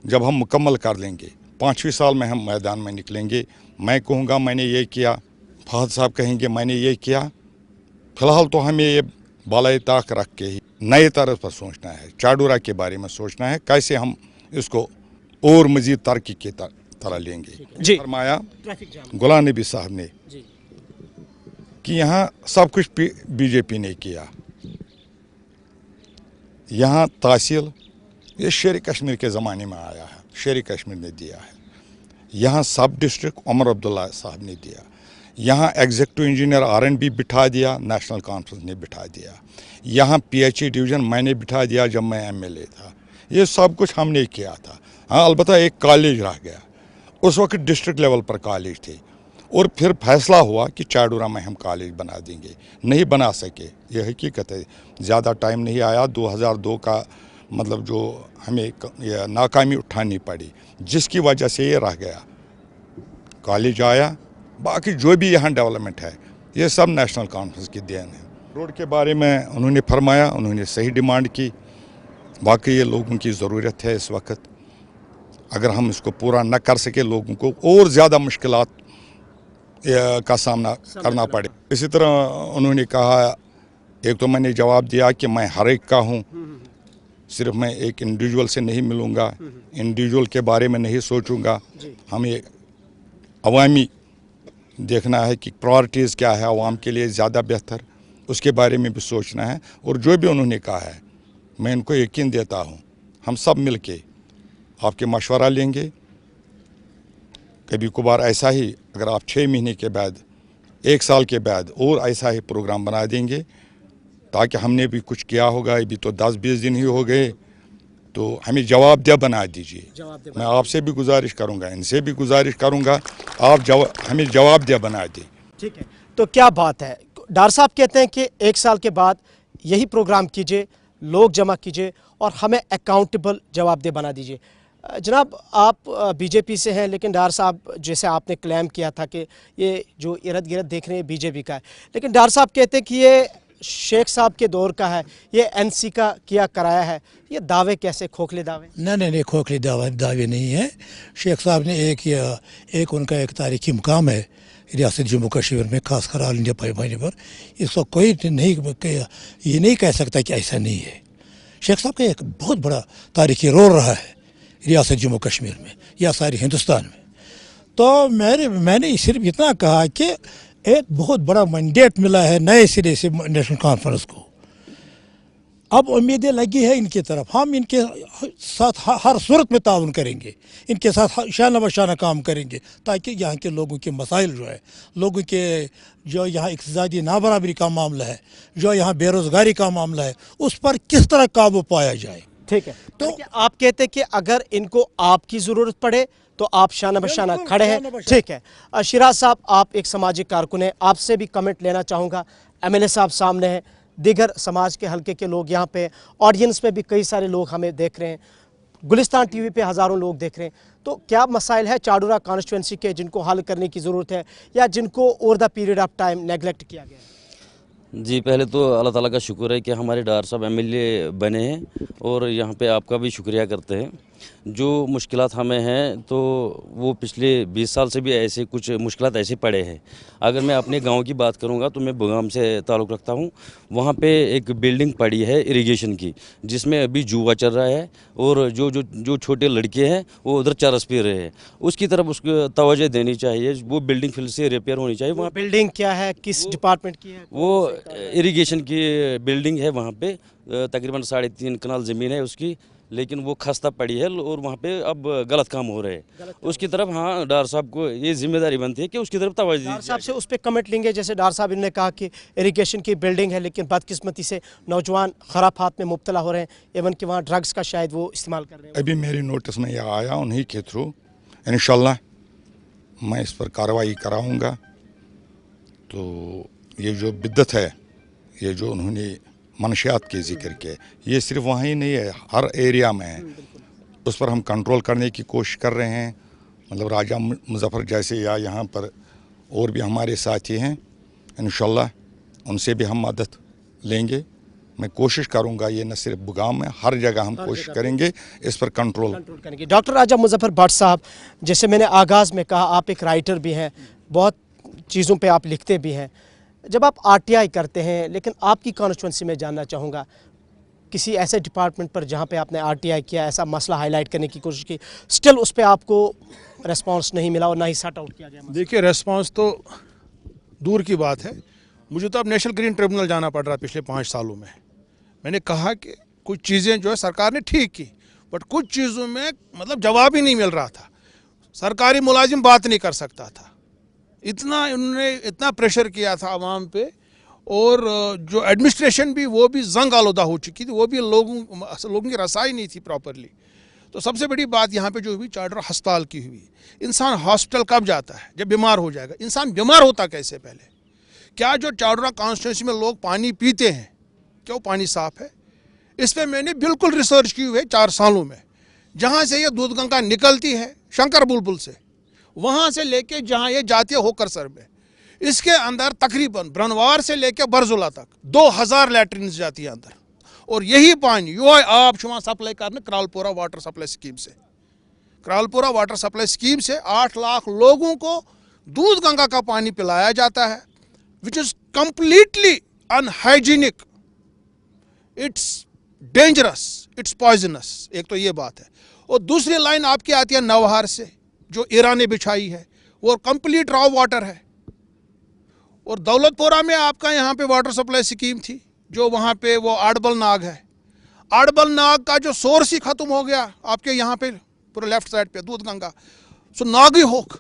जब हम मुकम्मल कर लेंगे 5वें साल में हम मैदान में निकलेंगे। मैं कहूँगा मैंने ये किया, फहद साहब कहेंगे मैंने ये किया। फिलहाल तो हमें ये बालाई ताक रख के ही नए तरह पर सोचना है, चाडूरा के बारे में सोचना है, कैसे हम इसको और मज़ीद तरक्की की तरह लेंगे। जी। फरमाया गुलाम नबी साहब ने कि यहाँ सब कुछ बीजेपी ने किया। यहाँ तहसील ये शेर कश्मीर के ज़माने में आया है, शेर कश्मीर ने दिया है। यहाँ सब डिस्ट्रिक्ट उमर अब्दुल्ला साहब ने दिया। यहाँ एग्जीक्यूटिव इंजीनियर R&B बिठा दिया, नेशनल कॉन्फ्रेंस ने बिठा दिया। यहाँ PHE डिवीज़न मैंने बिठा दिया जब मैं MLA था। ये सब कुछ हमने किया था। हाँ, अलबत्ता एक कॉलेज रह गया, उस वक्त डिस्ट्रिक्ट लेवल पर कॉलेज थे, और फिर फैसला हुआ कि चाडूरा में हम कॉलेज बना देंगे, नहीं बना सके। यह हकीकत है, ज़्यादा टाइम नहीं आया। 2002 का मतलब जो हमें नाकामी उठानी पड़ी, जिसकी वजह से ये रह गया। कॉलेज आया, बाकी जो भी यहाँ डेवलपमेंट है ये सब नेशनल कॉन्फ्रेंस की देन है। रोड के बारे में उन्होंने फरमाया, उन्होंने सही डिमांड की। बाकी ये लोगों की ज़रूरत है इस वक्त। अगर हम इसको पूरा न कर सके, लोगों को और ज़्यादा मुश्किलात का सामना करना पड़े। इसी तरह उन्होंने कहा, एक तो मैंने जवाब दिया कि मैं हर एक का हूँ, सिर्फ मैं एक इंडिविजुअल से नहीं मिलूँगा, इंडिविजुअल के बारे में नहीं सोचूँगा। हमें अवामी देखना है कि प्रायोरिटीज़ क्या है अवाम के लिए ज़्यादा बेहतर, उसके बारे में भी सोचना है। और जो भी उन्होंने कहा है मैं इनको यकीन देता हूँ, हम सब मिल के आपके मशवरा लेंगे। कभी कभार ऐसा ही अगर आप 6 महीने के बाद, 1 साल के बाद और ऐसा ही प्रोग्राम बना देंगे, ताकि हमने भी कुछ किया होगा। अभी तो 10-20 दिन ही हो गए, तो हमें जवाबदेह बना दीजिए। मैं आपसे भी गुजारिश करूंगा, इनसे भी गुजारिश करूंगा, आप हमें जवाबदेह बना दें। ठीक है, तो क्या बात है। डार साहब कहते हैं कि 1 साल के बाद यही प्रोग्राम कीजिए, लोग जमा कीजिए और हमें अकाउंटेबल जवाबदेह बना दीजिए। जनाब, आप बीजेपी से हैं, लेकिन डार साहब जैसे आपने क्लेम किया था कि ये जो इर्द गिर्द देख रहे हैं बीजेपी का है, लेकिन डार साहब कहते हैं कि ये शेख साहब के दौर का है, ये NC का किया कराया है। ये दावे कैसे, खोखले दावे? नहीं, खोखले दावे नहीं है। शेख साहब ने एक उनका एक तारीखी मुकाम है रियासत जम्मू कश्मीर में, खासकर ऑल इंडिया पैमाने पर। इसको कोई नहीं, ये नहीं कह सकता कि ऐसा नहीं है। शेख साहब का एक बहुत बड़ा तारीखी रोल रहा है रियासत जम्मू कश्मीर में या सारे हिंदुस्तान में। तो मैंने सिर्फ इतना कहा कि एक बहुत बड़ा मैंडेट मिला है नए सिरे से नेशनल कॉन्फ्रेंस को। अब उम्मीदें लगी है इनकी तरफ, हम इनके साथ हर सूरत में ताउन करेंगे, इनके साथ शाना बशाना काम करेंगे, ताकि यहाँ के लोगों के मसाइल जो है, लोगों के जो यहाँ इक़्तिसादी नाबराबरी का मामला है, जो यहाँ बेरोज़गारी का मामला है, उस पर किस तरह काबू पाया जाए। ठीक है, तो आप कहते हैं कि अगर इनको आपकी ज़रूरत पड़े तो आप शाना बशाना खड़े हैं। ठीक है, शिराज साहब, आप एक सामाजिक कारकुन हैं, आपसे भी कमेंट लेना चाहूँगा। MLA साहब सामने हैं, दीगर समाज के हल्के के लोग यहाँ पे, ऑडियंस में भी कई सारे लोग हमें देख रहे हैं, गुलिस्तान TV पे हज़ारों लोग देख रहे हैं। तो क्या मसाइल है चाडूरा कॉन्स्टिट्यूंसी के जिनको हल करने की ज़रूरत है, या जिनको over the period of time neglect किया गया है? जी, पहले तो अल्लाह ताला का शुक्र है कि हमारे डार साहब MLA बने हैं, और यहाँ पे आपका भी शुक्रिया करते हैं। जो मुश्किलात हमें हैं तो वो पिछले 20 साल से भी ऐसे कुछ मुश्किलात ऐसे पड़े हैं। अगर मैं अपने गांव की बात करूंगा तो मैं बुगाम से ताल्लुक़ रखता हूं। वहां पे एक बिल्डिंग पड़ी है इरिगेशन की, जिसमें अभी जुआ चल रहा है, और जो छोटे लड़के हैं वो उधर चरस पी रहे हैं। उसकी तरफ उसको तवज्जो देनी चाहिए। वो बिल्डिंग फिर से रिपेयर होनी चाहिए। वहाँ बिल्डिंग क्या है, किस डिपार्टमेंट की है? वो इरिगेशन की बिल्डिंग है। वहाँ पे तकरीबन 3.5 कनाल ज़मीन है उसकी, लेकिन वो खस्ता पड़ी है और वहाँ पे अब गलत काम हो रहे हैं। उसकी तरफ हाँ डार साहब को ये जिम्मेदारी बनती है कि उसकी तरफ तवज्जो डार साहब से उस पर कमेंट लेंगे। जैसे डार साहब ने कहा कि इरिगेशन की बिल्डिंग है, लेकिन बदकिस्मती से नौजवान खराफात में मुब्तला हो रहे हैं, एवं कि वहाँ ड्रग्स का शायद वो इस्तेमाल कर रहे हैं। अभी मेरी नोटिस में यह आया, उन्हीं के थ्रू इंशाल्लाह मैं इस पर कार्रवाई कराऊँगा। तो ये जो बिद्दत है, ये जो उन्होंने मनशियात के जिक्र के, ये सिर्फ वहाँ ही नहीं है, हर एरिया में है। उस पर हम कंट्रोल करने की कोशिश कर रहे हैं। मतलब राजा मुजफ्फर जैसे या यहाँ पर और भी हमारे साथी हैं, इंशाल्लाह उनसे भी हम मदद लेंगे मैं कोशिश करूंगा, ये न सिर्फ बुगाम में, हर जगह हम कोशिश करेंगे इस पर कंट्रोल करेंगे। डॉक्टर राजा मुजफ्फर भट्ट साहब, जैसे मैंने आगाज़ में कहा, आप एक राइटर भी हैं, बहुत चीज़ों पे आप लिखते भी हैं। जब आप आरटीआई करते हैं, लेकिन आपकी कॉन्स्टिट्यूंसी में जानना चाहूँगा, किसी ऐसे डिपार्टमेंट पर जहाँ पे आपने आरटीआई किया, ऐसा मसला हाईलाइट करने की कोशिश की, स्टिल उस पर आपको रेस्पॉन्स नहीं मिला और ना ही सॉर्ट आउट किया गया? देखिए, रेस्पॉन्स तो दूर की बात है, मुझे तो अब नेशनल ग्रीन ट्रिब्यूनल जाना पड़ रहा है पिछले 5 सालों में। मैंने कहा कि कुछ चीज़ें जो है सरकार ने ठीक की, बट कुछ चीज़ों में मतलब जवाब ही नहीं मिल रहा था। सरकारी मुलाजिम बात नहीं कर सकता था, इतना उन्होंने इतना प्रेशर किया था आवाम पे, और जो एडमिनिस्ट्रेशन भी वो भी जंग आलूदा हो चुकी थी, वो भी लोगों की रसाई नहीं थी प्रॉपरली। तो सबसे बड़ी बात यहाँ पे जो हुई, चाडोरा अस्पताल की हुई। इंसान हॉस्पिटल कब जाता है? जब बीमार हो जाएगा। इंसान बीमार होता कैसे पहले? क्या जो चाडोरा कॉन्स्टिट्यूंसी में लोग पानी पीते हैं, क्या वो पानी साफ़ है? इस पर मैंने बिल्कुल रिसर्च की हुई है 4 सालों में। जहाँ से ये दूध गंगा निकलती है शंकर बुलबुल से, वहाँ से लेके जहाँ ये जाती है होकर सर में, इसके अंदर तकरीबन ब्रनवार से लेके बरजुला तक 2000 लैट्रिन जाती है अंदर। और यही पानी यो आप शुमा सप्लाई करने करालपुरा वाटर सप्लाई स्कीम से। करालपुरा वाटर सप्लाई स्कीम से 8 लाख लोगों को दूध गंगा का पानी पिलाया जाता है, which is completely unhygienic, it's dangerous, it's poisonous. एक तो ये बात है। और दूसरी लाइन आपकी आती है नवहार से, जो ईरान ने बिछाई है, वो कंप्लीट रॉ वाटर है। और दौलतपुरा में आपका यहाँ पे वाटर सप्लाई स्कीम थी, जो वहाँ पे वो आड़बल नाग है, आड़बल नाग का जो सोर्स ही ख़त्म हो गया आपके यहाँ पे पूरे लेफ्ट साइड पे दूध गंगा, सो नागी होक।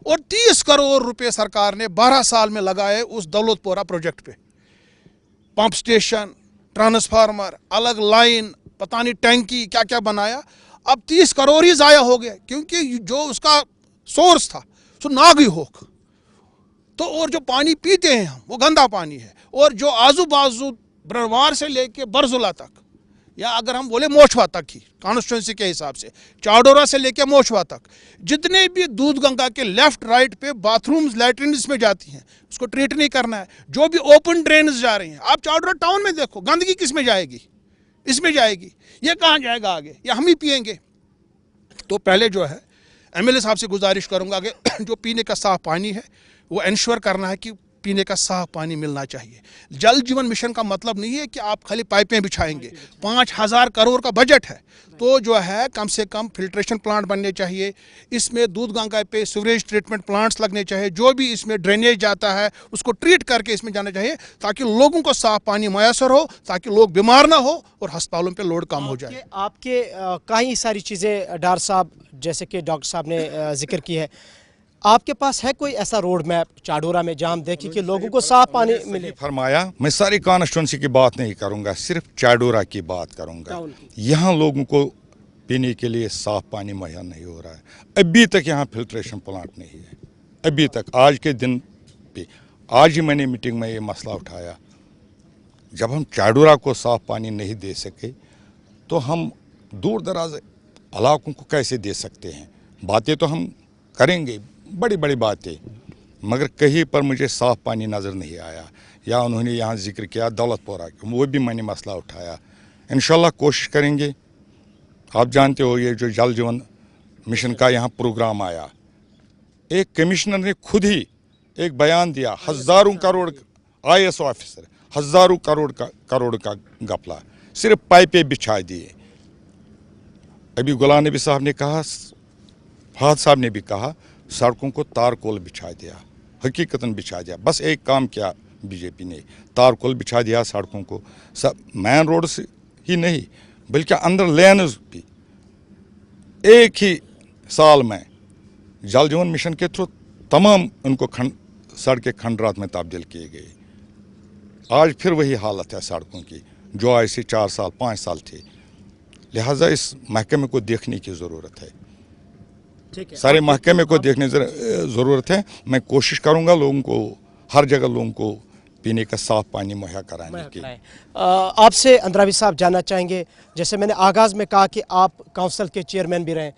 और 30 करोड़ रुपए सरकार ने 12 साल में लगाए उस दौलतपुरा प्रोजेक्ट पे। पंप स्टेशन, ट्रांसफार्मर, अलग लाइन, पता नहीं टैंकी क्या क्या बनाया। अब 30 करोड़ ही ज़ाया हो गया, क्योंकि जो उसका सोर्स था सो नागी होक। तो और जो पानी पीते हैं हम, वो गंदा पानी है। और जो आजू बाजू ब्रनवार से लेके बरजुला तक, या अगर हम बोले मोशवा तक ही कॉन्स्टिट्यूंसी के हिसाब से, चाडोरा से लेके मोशवा तक, जितने भी दूध गंगा के लेफ्ट राइट पे बाथरूम्स लैट्रिन में जाती हैं, उसको ट्रीट नहीं करना है। जो भी ओपन ड्रेन्स जा रही हैं, आप चाडोरा टाउन में देखो, गंदगी किस में जाएगी? इसमें जाएगी। ये कहाँ जाएगा आगे? या हम ही पिएंगे? तो पहले जो है एमएलए साहब से गुजारिश करूँगा कि जो पीने का साफ पानी है वो इंश्योर करना है कि पीने का साफ पानी मिलना चाहिए। जल जीवन मिशन का मतलब नहीं है कि आप खाली पाइपें बिछाएंगे। 5000 करोड़ का बजट है, तो जो है कम से कम फिल्ट्रेशन प्लांट बनने चाहिए। इसमें दूध गंगा पे सीवरेज ट्रीटमेंट प्लांट्स लगने चाहिए। जो भी इसमें ड्रेनेज जाता है उसको ट्रीट करके इसमें जाना चाहिए, ताकि लोगों को साफ पानी मैसर हो, ताकि लोग बीमार ना हो और अस्पतालों पे लोड कम हो जाए। आपके कई सारी चीज़ें डार साहब, जैसे कि डॉक्टर साहब ने जिक्र की है, आपके पास है कोई ऐसा रोड मैप चाडोरा में जहाँ हम देखें कि लोगों को साफ पानी मिले? फरमाया, मैं सारी कॉन्स्टिट्यूंसी की बात नहीं करूंगा, सिर्फ चाडोरा की बात करूंगा। यहाँ लोगों को पीने के लिए साफ पानी मुहैया नहीं हो रहा है। अभी तक यहाँ फिल्ट्रेशन प्लांट नहीं है, अभी तक। आज के दिन पे, आज ही मैंने मीटिंग में ये मसला उठाया। जब हम चाडोरा को साफ पानी नहीं दे सके, तो हम दूर दराज इलाकों को कैसे दे सकते हैं? बातें तो हम करेंगे, बड़ी बड़ी बातें, मगर कहीं पर मुझे साफ पानी नज़र नहीं आया। या उन्होंने यहाँ जिक्र किया दौलतपुरा, वो भी मैंने मसला उठाया। इंशाल्लाह कोशिश करेंगे। आप जानते हो, ये जो जल जीवन मिशन का यहाँ प्रोग्राम आया, एक कमिश्नर ने खुद ही एक बयान दिया, हज़ारों करोड़, IAS ऑफिसर, हज़ारों करोड़ का घपला, सिर्फ पाइपें बिछा दिए। अभी गुलाम नबी साहब ने कहा, फहद साहब ने भी कहा, सड़कों को तारकोल बिछा दिया, हकीकतन बिछा दिया। बस एक काम किया बीजेपी ने, तारकोल बिछा दिया सड़कों को। सब मेन रोड से ही नहीं, बल्कि अंदर लेन्स भी। एक ही साल में जल जीवन मिशन के थ्रू तमाम उनको सड़कें खंडरात में तब्दील किए गए। आज फिर वही हालत है सड़कों की, जो ऐसे 4 साल 5 साल थी। लिहाजा इस महकमे को देखने की ज़रूरत है, सारे महकमे को देखने ज़रूरत है। मैं कोशिश करूंगा लोगों को, हर जगह लोगों को पीने का साफ पानी मुहैया कराने की। आपसे अंद्रावी साहब जानना चाहेंगे, जैसे मैंने आगाज़ में कहा कि आप काउंसिल के चेयरमैन भी रहे,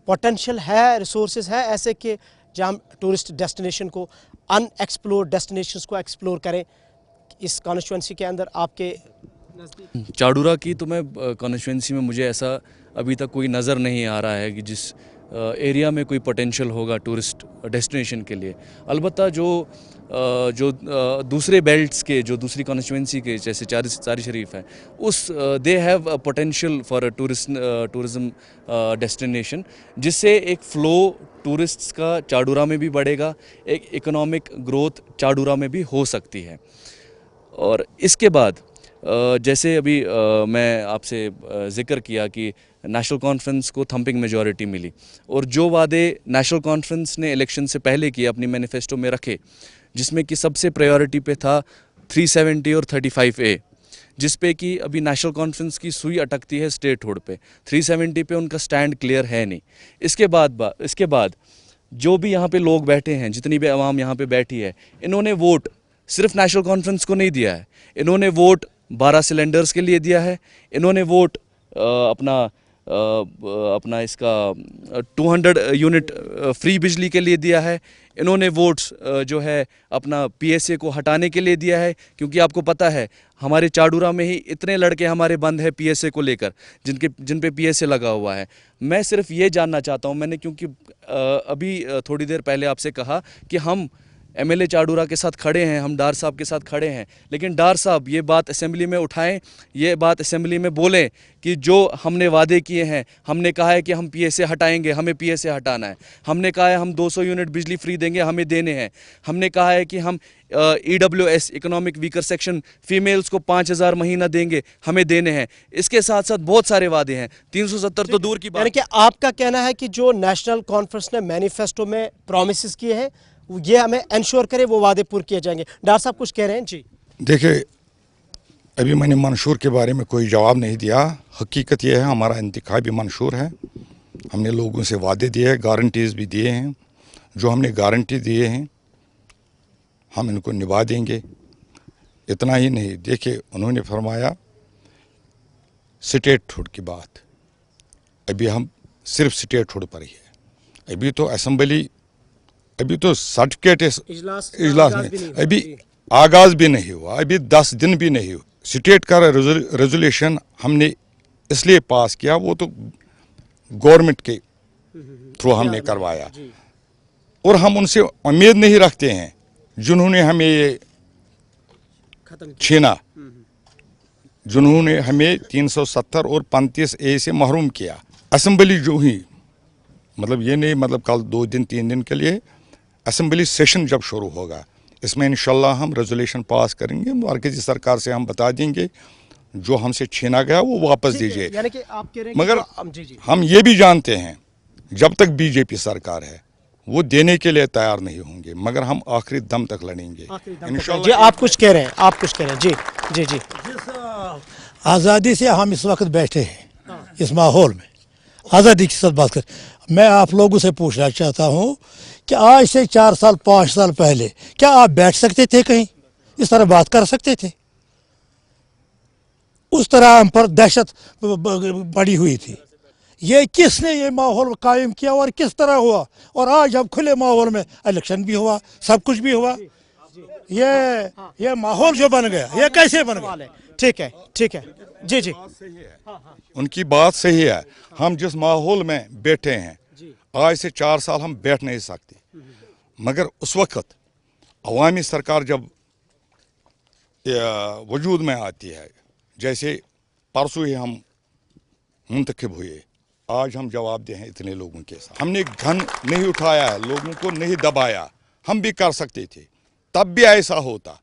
पोटेंशियल है, रिसोर्सेज है ऐसे कि जहाँ टूरिस्ट डेस्टिनेशन को, अनएक्सप्लोर्ड डेस्टिनेशंस को एक्सप्लोर करें? इस कॉन्स्टिट्यूंसी के अंदर आपके चाडूरा की तो मैं कॉन्स्टिट्यूंसी में मुझे ऐसा अभी तक कोई नज़र नहीं आ रहा है कि जिस एरिया में कोई पोटेंशियल होगा टूरिस्ट डेस्टिनेशन के लिए। अलबत्ता जो दूसरे बेल्ट्स के, जो दूसरी कॉन्स्टिट्यूंसी के जैसे चारी शरीफ है, उस they have potential for tourism destination, जिससे एक फ़्लो टूरिस्ट्स का चाडूरा में भी बढ़ेगा, एक इकोनॉमिक ग्रोथ चाडूरा में भी हो सकती है। और इसके बाद जैसे अभी मैं आपसे ज़िक्र किया कि नेशनल कॉन्फ्रेंस को थम्पिंग मेजॉरिटी मिली, और जो वादे नेशनल कॉन्फ्रेंस ने इलेक्शन से पहले किए अपनी मैनिफेस्टो में रखे, जिसमें कि सबसे प्रायोरिटी पे था 370 और 35A, जिस पे कि अभी नेशनल कॉन्फ्रेंस की सुई अटकती है स्टेट हुड पे। 370 पे उनका स्टैंड क्लियर है नहीं। इसके बाद जो भी यहाँ पे लोग बैठे हैं, जितनी भी आवाम यहाँ पे बैठी है, इन्होंने वोट सिर्फ नेशनल कॉन्फ्रेंस को नहीं दिया है, इन्होंने वोट 12 सिलेंडर्स के लिए दिया है, इन्होंने वोट अपना इसका 200 यूनिट फ्री बिजली के लिए दिया है, इन्होंने वोट्स जो है अपना PSA को हटाने के लिए दिया है, क्योंकि आपको पता है हमारे चाडूरा में ही इतने लड़के हमारे बंद हैं PSA को लेकर, जिन पे PSA लगा हुआ है। मैं सिर्फ ये जानना चाहता हूँ, मैंने क्योंकि अभी थोड़ी देर पहले आपसे कहा कि हम MLA चाडूरा के साथ खड़े हैं, हम डार साहब के साथ खड़े हैं, लेकिन डार साहब ये बात असेंबली में उठाएं, ये बात असेंबली में बोलें कि जो हमने वादे किए हैं, हमने कहा है कि हम PSA हटाएंगे, हमें PSA हटाना है, हमने कहा है हम 200 यूनिट बिजली फ्री देंगे, हमें देने हैं, हमने कहा है कि हम EWS economic weaker section females को 5000 महीना देंगे, हमें देने हैं। इसके साथ साथ बहुत सारे वादे हैं, 370 तो दूर की बात। यानी कि आपका कहना है कि जो नेशनल कॉन्फ्रेंस ने मैनिफेस्टो में प्रॉमिसेस किए हैं, ये हमें इंश्योर करे वो वादे पूरे किए जाएंगे। डॉक्टर साहब कुछ कह रहे हैं जी। देखिए, अभी मैंने मंशूर के बारे में कोई जवाब नहीं दिया। हकीकत यह है हमारा इंतखाबी मंशूर है, हमने लोगों से वादे दिए हैं, गारंटीज़ भी दिए हैं। जो हमने गारंटी दिए हैं हम इनको निभा देंगे। इतना ही नहीं, देखिए उन्होंने फरमाया स्टेटहुड की बात, अभी हम सिर्फ स्टेटहुड पर ही है। अभी तो असेंबली, अभी तो सर्टिफिकेट इजलास नहीं, अभी आगाज भी नहीं हुआ, अभी 10 दिन भी नहीं हुआ। स्टेट का रेजोल्यूशन हमने इसलिए पास किया, वो तो गवर्नमेंट के थ्रू हमने करवाया, और हम उनसे उम्मीद नहीं रखते हैं जिन्होंने हमें ये छीना, जिन्होंने हमें 370 और 35A से महरूम किया। असेंबली जो ही, मतलब ये नहीं मतलब कल 2 दिन 3 दिन के लिए, असेंबली सेशन जब शुरू होगा इसमें इंशाल्लाह हम रेजोल्यूशन पास करेंगे, मरकजी सरकार से हम बता देंगे जो हमसे छीना गया वो वापस दीजिए। यानी कि आप कह रहे हैं मगर जी। हम ये भी जानते हैं जब तक BJP सरकार है वो देने के लिए तैयार नहीं होंगे, मगर हम आखिरी दम तक लड़ेंगे इंशाल्लाह। जी आप कुछ कह रहे हैं, आप कुछ कह रहे हैं जी। जी जी, आज़ादी से हम इस वक्त बैठे हैं इस माहौल में, आज़ादी के साथ बात कर। मैं आप लोगों से पूछना चाहता हूँ कि आज से 4 साल 5 साल पहले क्या आप बैठ सकते थे, कहीं इस तरह बात कर सकते थे? उस तरह हम पर दहशत बड़ी हुई थी। ये किसने ये माहौल कायम किया और किस तरह हुआ? और आज हम खुले माहौल में, इलेक्शन भी हुआ, सब कुछ भी हुआ, ये माहौल जो बन गया, ये कैसे बन गया? ठीक है, ठीक है जी जी, उनकी बात सही है। हम जिस माहौल में बैठे हैं आज से 4 साल हम बैठ नहीं सकते, मगर उस वक्त अवामी सरकार जब वजूद में आती है, जैसे परसों ही हम मुंतखब हुए, आज हम जवाबदेह हैं इतने लोगों के साथ। हमने गन नहीं उठाया है, लोगों को नहीं दबाया, हम भी कर सकते थे, तब भी ऐसा होता,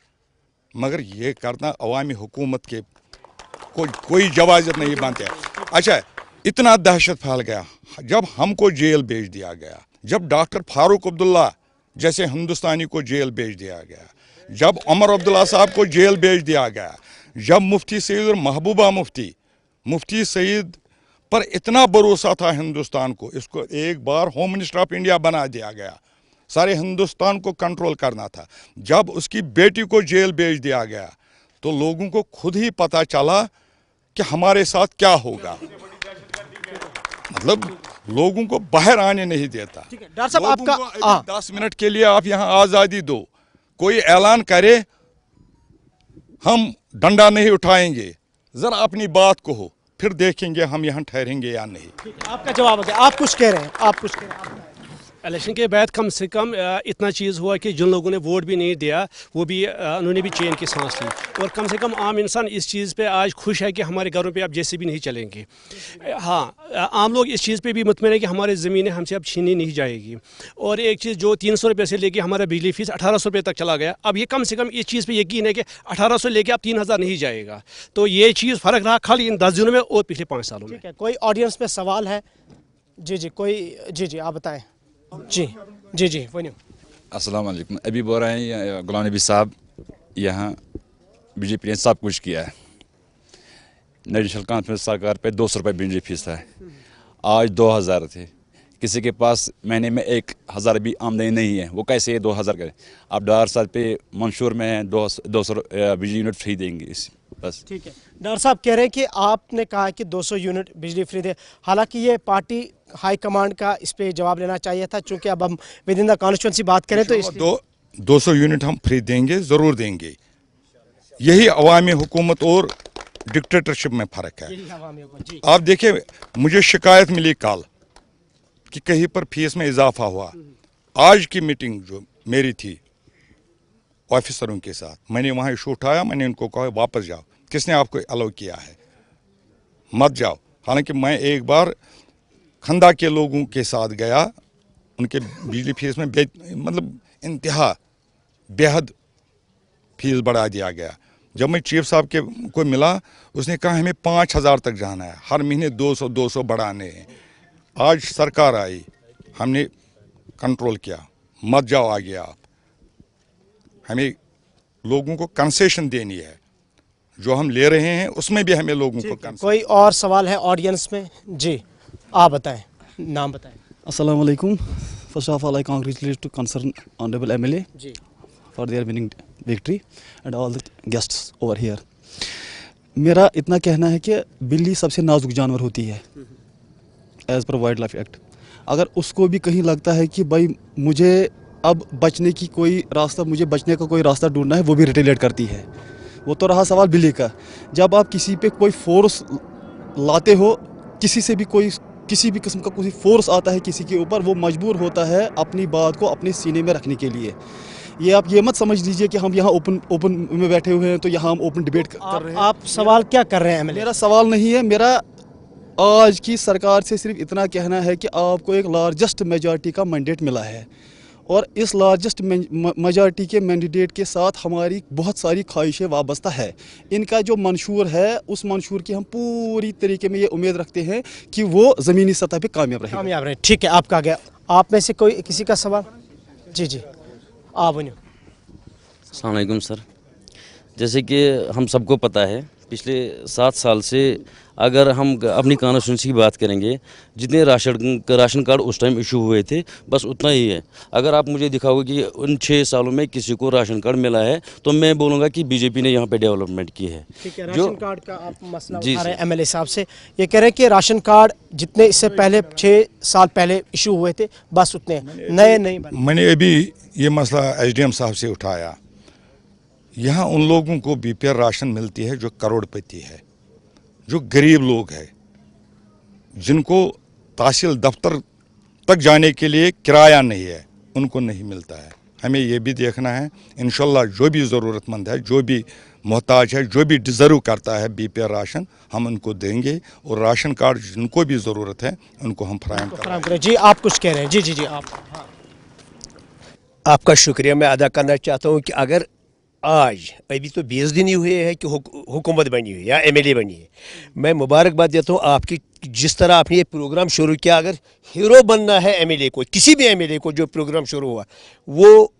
मगर ये करना अवामी हुकूमत के कोई जवाज़त नहीं बनते। अच्छा, इतना दहशत फैल गया जब हमको जेल भेज दिया गया, जब डॉक्टर फारूक अब्दुल्ला जैसे हिंदुस्तानी को जेल भेज दिया गया, जब उमर अब्दुल्ला साहब को जेल भेज दिया गया, जब मुफ्ती सईद और महबूबा मुफ्ती सईद पर इतना भरोसा था हिंदुस्तान को, इसको एक बार होम मिनिस्टर ऑफ इंडिया बना दिया गया, सारे हिंदुस्तान को कंट्रोल करना था। जब उसकी बेटी को जेल भेज दिया गया तो लोगों को खुद ही पता चला कि हमारे साथ क्या होगा, मतलब लोगों को बाहर आने नहीं देता। डॉक्टर साहब आपका 10 मिनट के लिए आप यहाँ आज़ादी दो, कोई ऐलान करे हम डंडा नहीं उठाएंगे, ज़रा अपनी बात को हो, फिर देखेंगे हम यहाँ ठहरेंगे या नहीं। आपका जवाब है, आप कुछ कह रहे हैं, आप कुछ कह रहे हैं। इलेक्शन के बाद कम से कम इतना चीज़ हुआ कि जिन लोगों ने वोट भी नहीं दिया वो भी उन्होंने भी चैन की सांस ली, और कम से कम आम इंसान इस चीज़ पे आज खुश है कि हमारे घरों पे अब जैसे भी नहीं चलेंगे। हाँ, आम लोग इस चीज़ पे भी मुतमईन है कि हमारी ज़मीनें हमसे अब छीनी नहीं जाएगी। और एक चीज़, जो 300 रुपये से लेके हमारा बिजली फीस 1800 रुपये तक चला गया, अब ये कम से कम इस चीज़ पर यकीन है कि 1800 लेके अब 3000 नहीं जाएगा। तो ये चीज़ फ़र्क रहा खाली इन 10 दिनों में और पिछले 5 सालों में। ठीक है, कोई ऑडियंस में सवाल है? जी कोई, जी आप बताएं। जी वनियो। अस्सलाम वालेकुम। अभी बोल रहे हैं गुलाम नबी साहब, यहाँ बीजेपी ने सब कुछ किया है। नेशनल कॉन्फ्रेंस सरकार पे 200 रुपये बिजली फीस है, आज 2000 थे। किसी के पास महीने में 1000 भी आमदनी नहीं है, वो कैसे 2000 करें? आप डार साल पे मंशूर में 200 बिजली यूनिट फ्री देंगे इस बस। ठीक है, डॉक्टर साहब कह रहे हैं कि आपने कहा कि 200 यूनिट बिजली फ्री दे, हालांकि ये पार्टी हाई कमांड का इस पे जवाब लेना चाहिए था, चूंकि अब हम विद इन द कॉन्स्टिट्यूंसी बात करें तो 200 यूनिट हम फ्री देंगे, ज़रूर देंगे। यही अवामी हुकूमत और डिक्टेटरशिप में फ़र्क है। आप देखिए, मुझे शिकायत मिली कल कि कहीं पर फीस में इजाफा हुआ। आज की मीटिंग जो मेरी थी ऑफिसरों के साथ, मैंने वहाँ इशू उठाया, मैंने उनको कहा वापस जाओ। किसने आपको अलाउ किया है? मत जाओ। हालांकि मैं एक बार खंदा के लोगों के साथ गया, उनके बिजली फीस में मतलब इंतहा बेहद फीस बढ़ा दिया गया। जब मैं चीफ साहब के को मिला, उसने कहा हमें 5000 तक जाना है, हर महीने 200 बढ़ाने हैं। आज सरकार आई, हमने कंट्रोल किया, मत जाओ आगे आप। हमें लोगों को कंसेशन देनी है, जो हम ले रहे हैं उसमें भी हमें लोगों को कंसेशन। कोई और सवाल है ऑडियंस में? जी आप बताएं, नाम बताएं। अस्सलाम वालेकुम। First of all I congratulate to concern honourable MLA ji for there winning victory and all the guests over here. मेरा इतना कहना है कि बिल्ली सबसे नाजुक जानवर होती है as per wild life act. अगर उसको भी कहीं लगता है कि भाई मुझे अब बचने की कोई रास्ता, मुझे बचने का कोई रास्ता ढूंढना है, वो भी रिटेलिएट करती है। वो तो रहा सवाल बिल्ली का। जब आप किसी पे कोई फोर्स लाते हो, किसी से भी कोई किसी भी किस्म का कोई फोर्स आता है किसी के ऊपर, वो मजबूर होता है अपनी बात को अपने सीने में रखने के लिए। ये आप ये मत समझ लीजिए कि हम यहाँ ओपन में बैठे हुए हैं तो यहाँ हम ओपन डिबेट कर रहे हैं। आप सवाल क्या कर रहे हैं एमएलए? मेरा सवाल नहीं है, मेरा आज की सरकार से सिर्फ इतना कहना है कि आपको एक लार्जेस्ट मेजॉरिटी का मैंडेट मिला है, और इस लार्जेस्ट मेजॉरिटी के मैंडेट के साथ हमारी बहुत सारी ख्वाहिशें वाबस्ता है। इनका जो मंशूर है, उस मंशूर की हम पूरी तरीके में ये उम्मीद रखते हैं कि वो ज़मीनी सतह पे कामयाब रहे। ठीक है, आपका गया। आप में से कोई किसी का सवाल? जी आप बनियो। अस्सलाम वालेकुम सर। जैसे कि हम सबको पता है, पिछले 7 साल से अगर हम अपनी कॉन्स्टिट्यूंसी की बात करेंगे, जितने राशन कार्ड उस टाइम इशू हुए थे बस उतना ही है। अगर आप मुझे दिखाओगे कि उन 6 सालों में किसी को राशन कार्ड मिला है, तो मैं बोलूँगा कि बीजेपी ने यहाँ पे डेवलपमेंट की है। ठीक है, राशन कार्ड का आप मसला उठा रहे हैं एमएलए साहब से। ये कह रहे हैं कि राशन कार्ड जितने इससे पहले 6 साल पहले इशू हुए थे बस उतने, नए नहीं बने। मैंने अभी ये मसला एसडीएम साहब से उठाया। यहाँ उन लोगों को बीपीएल राशन मिलती है जो करोड़पति है, जो गरीब लोग हैं, जिनको तहसील दफ्तर तक जाने के लिए किराया नहीं है, उनको नहीं मिलता है। हमें ये भी देखना है, इंशाल्लाह जो भी ज़रूरतमंद है, जो भी मोहताज है, जो भी डिज़र्व करता है बीपीएल राशन, हम उनको देंगे। और राशन कार्ड जिनको भी ज़रूरत है उनको हम फराहम करें। जी आप कुछ कह रहे हैं? जी आप। हाँ। आपका शुक्रिया मैं अदा करना चाहता हूँ कि अगर आज अभी तो 20 दिन ही हुए हैं कि हुकूमत बनी हुई या एमएलए बनी है, मैं मुबारकबाद देता हूँ आपकी। जिस तरह आपने ये प्रोग्राम शुरू किया, अगर हीरो बनना है एमएलए को, किसी भी एमएलए को, जो प्रोग्राम शुरू हुआ वो,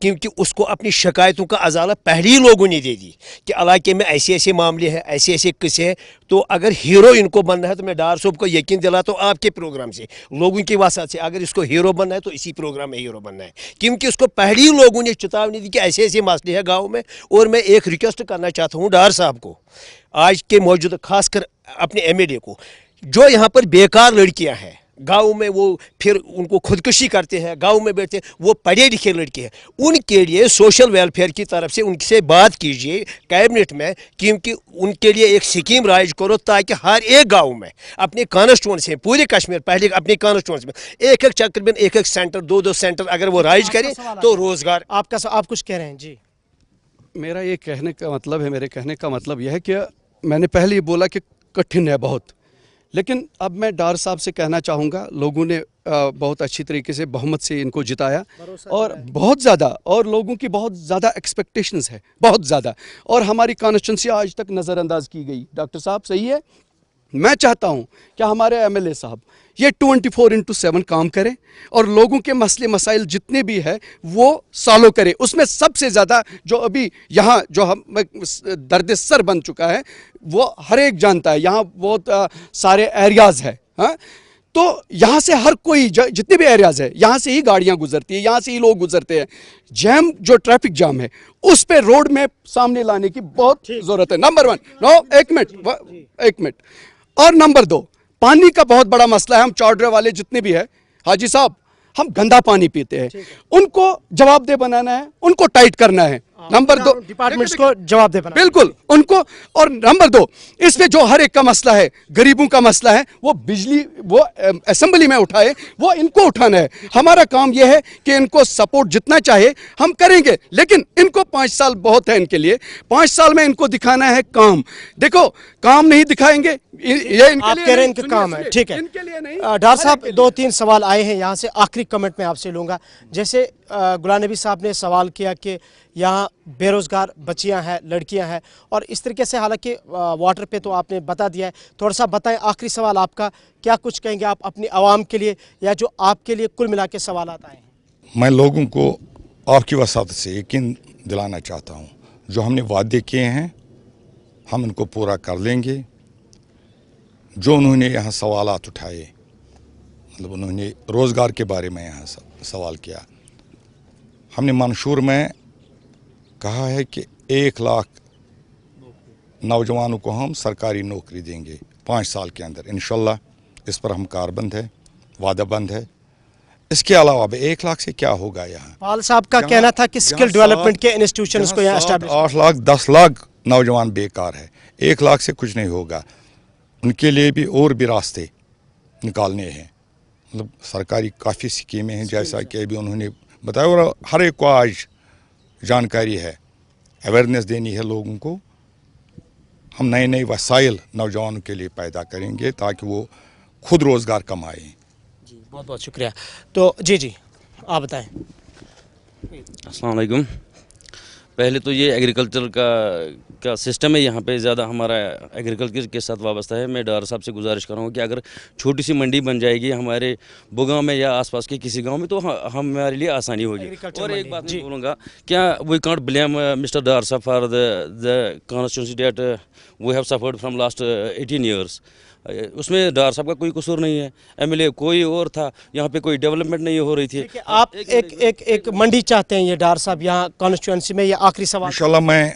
क्योंकि उसको अपनी शिकायतों का अजाला पहले ही लोगों ने दे दी कि इलाके में ऐसे ऐसे मामले हैं, ऐसे ऐसे किस्से हैं। तो अगर हीरो इनको बनना है तो मैं डार साहब को यकीन दिलाता हूँ आपके प्रोग्राम से, लोगों की वसात से, अगर इसको हीरो बनना है तो इसी प्रोग्राम में हीरो बनना है, क्योंकि उसको पहले ही लोगों ने चेतावनी दी कि ऐसे ऐसे मसले हैं गाँव में। और मैं एक रिक्वेस्ट करना चाहता हूँ डार साहब को, आज के मौजूदा खासकर अपने एमएलए को, जो यहाँ पर बेकार लड़कियाँ हैं, गाँव में वो फिर उनको खुदकुशी करते हैं, गाँव में बैठते हैं, वो पढ़े लिखे लड़के हैं, उनके लिए सोशल वेलफेयर की तरफ से उनसे बात कीजिए कैबिनेट में, क्योंकि उनके लिए एक स्कीम राइज करो ताकि हर एक गाँव में अपने कॉन्स्टिट्यूंसी में, पूरे कश्मीर पहले अपने कॉन्स्टिट्यूंसी में एक तकरीबन एक सेंटर, दो सेंटर अगर वो राइज करें तो रोजगार। आप कुछ कह रहे हैं जी? मेरा ये कहने का मतलब है, मेरे कहने का मतलब यह है कि मैंने पहले ही बोला कि कठिन है बहुत, लेकिन अब मैं डार साहब से कहना चाहूँगा, लोगों ने बहुत अच्छी तरीके से बहुमत से इनको जिताया और बहुत ज़्यादा, और लोगों की बहुत ज़्यादा एक्सपेक्टेशंस है, बहुत ज़्यादा, और हमारी कॉन्स्टिट्यूंसी आज तक नज़रअंदाज की गई। डॉक्टर साहब सही है, मैं चाहता हूं कि हमारे एमएलए साहब ये 24/7 काम करें और लोगों के मसले मसाइल जितने भी है वो सॉल्व करें। उसमें सबसे ज़्यादा जो अभी यहाँ जो हम दर्द सर बन चुका है वो हर एक जानता है, यहाँ बहुत सारे एरियाज़ है, हाँ, तो यहाँ से हर कोई जितने भी एरियाज़ है यहाँ से ही गाड़ियाँ गुजरती है, यहाँ से ही लोग गुजरते हैं। जैम जो ट्रैफिक जाम है उस पे रोड में सामने लाने की बहुत ज़रूरत है। नंबर 1, एक मिनट, और नंबर 2, पानी का बहुत बड़ा मसला है। हम चौधरी वाले जितने भी है, हाजी साहब, हम गंदा पानी पीते हैं, उनको जवाबदेह बनाना है, उनको टाइट करना है। नंबर 2, डिपार्टमेंट्स को जवाबदेह बनाना, बिल्कुल उनको। और नंबर 2, इसमें जो हर एक का मसला है, गरीबों का मसला है, वो बिजली वो असेंबली में उठाए, वो इनको उठाना है। हमारा काम यह है कि इनको सपोर्ट जितना चाहे हम करेंगे, लेकिन इनको 5 साल बहुत है इनके लिए। 5 साल में इनको दिखाना है काम। देखो, काम नहीं दिखाएंगे ये इनके आप लिए कह रहे हैं नहीं, इनका काम है, ठीक है। इनके लिए नहीं। डार साहब, 2-3 सवाल आए हैं यहाँ से, आखिरी कमेंट में आपसे लूँगा। जैसे गुलाम नबी साहब ने सवाल किया कि यहाँ बेरोज़गार बच्चियाँ हैं, लड़कियाँ हैं, और इस तरीके से, हालांकि वाटर पे तो आपने बता दिया है, थोड़ा सा बताएं आखिरी सवाल आपका, क्या कुछ कहेंगे आप अपनी आवाम के लिए, या जो आपके लिए कुल मिला के सवाल आए हैं? मैं लोगों को आपकी वसात से यकीन दिलाना चाहता हूँ, जो हमने वादे किए हैं हम इनको पूरा कर लेंगे। जो उन्होंने यहाँ सवालात उठाए, मतलब उन्होंने रोज़गार के बारे में यहाँ सवाल किया, हमने मंशूर में कहा है कि 1 लाख नौजवानों को हम सरकारी नौकरी देंगे 5 साल के अंदर, इंशाल्लाह। इस पर हम कारबंद है, वादाबंद है। इसके अलावा 1 लाख से क्या होगा यहाँ? पाल साहब का कहना था कि स्किल डेवलपमेंट के इंस्टीट्यूशंस को यहाँ एस्टैब्लिश, 8 लाख 10 लाख नौजवान बेकार है, 1 लाख से कुछ नहीं होगा। उनके लिए भी और भी रास्ते निकालने हैं, मतलब सरकारी काफ़ी स्कीमें हैं, जैसा कि अभी उन्होंने बताया, और हर एक को आज जानकारी है, अवेयरनेस देनी है लोगों को। हम नए नए वसाइल नौजवानों के लिए पैदा करेंगे ताकि वो खुद रोज़गार कमाएं। जी बहुत बहुत शुक्रिया। तो जी आप बताएं। अस्सलाम वालेकुम। पहले तो ये एग्रीकल्चर का सिस्टम है यहाँ पे, ज़्यादा हमारा एग्रीकल्चर के साथ वाबस्ता है। मैं डार साहब से गुजारिश करूँगा कि अगर छोटी सी मंडी बन जाएगी हमारे बुगांव में या आसपास के किसी गांव में, तो हमारे लिए आसानी होगी। और एक बात मैं बोलूँगा, क्या we can't blame mister Dar साहब for the constituency that we have suffered from last 18 years. उसमें डार साहब का कोई कसूर नहीं है, एमएलए कोई और था, यहाँ पे कोई डेवलपमेंट नहीं हो रही थी। आप एक मंडी चाहते हैं ये डार साहब यहाँ कॉन्स्टिट्यूंसी में? ये आखिरी सवाल। इंशाल्लाह मैं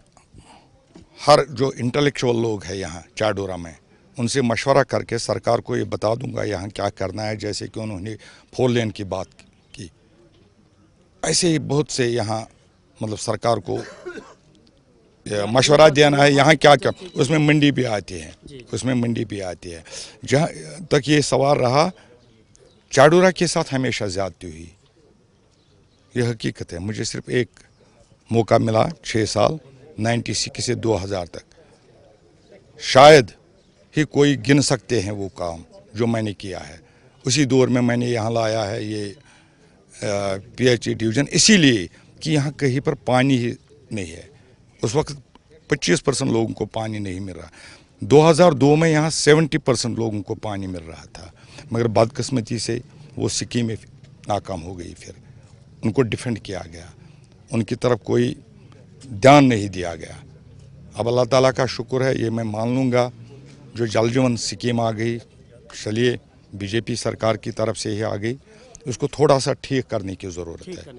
हर जो इंटेलेक्चुअल लोग हैं यहाँ चाडोरा में, उनसे मशवरा करके सरकार को ये बता दूंगा यहाँ क्या करना है। जैसे कि उन्होंने 4 लेन की बात की, ऐसे ही बहुत से यहाँ मतलब सरकार को मशवरा देना है यहाँ क्या क्या। उसमें मंडी भी आती है, उसमें मंडी भी आती है। जहाँ तक ये सवाल रहा, चाडोरा के साथ हमेशा ज़्यादती हुई, ये हकीकत है। मुझे सिर्फ एक मौका मिला 6 साल 96 से 2000 तक, शायद ही कोई गिन सकते हैं वो काम जो मैंने किया है। उसी दौर में मैंने यहाँ लाया है ये PHE डिवीज़न, इसीलिए कि यहाँ कहीं पर पानी ही नहीं है। उस वक्त 25% लोगों को पानी नहीं मिल रहा। 2002 में यहाँ 70% लोगों को पानी मिल रहा था, मगर बदकिस्मती से वो स्कीम में नाकाम हो गई। फिर उनको डिफेंड किया गया, उनकी तरफ कोई ध्यान नहीं दिया गया। अब अल्लाह ताला का शुक्र है, ये मैं मान लूँगा, जो जल जीवन स्कीम आ गई, चलिए BJP सरकार की तरफ से ही आ गई, उसको थोड़ा सा ठीक करने की ज़रूरत है,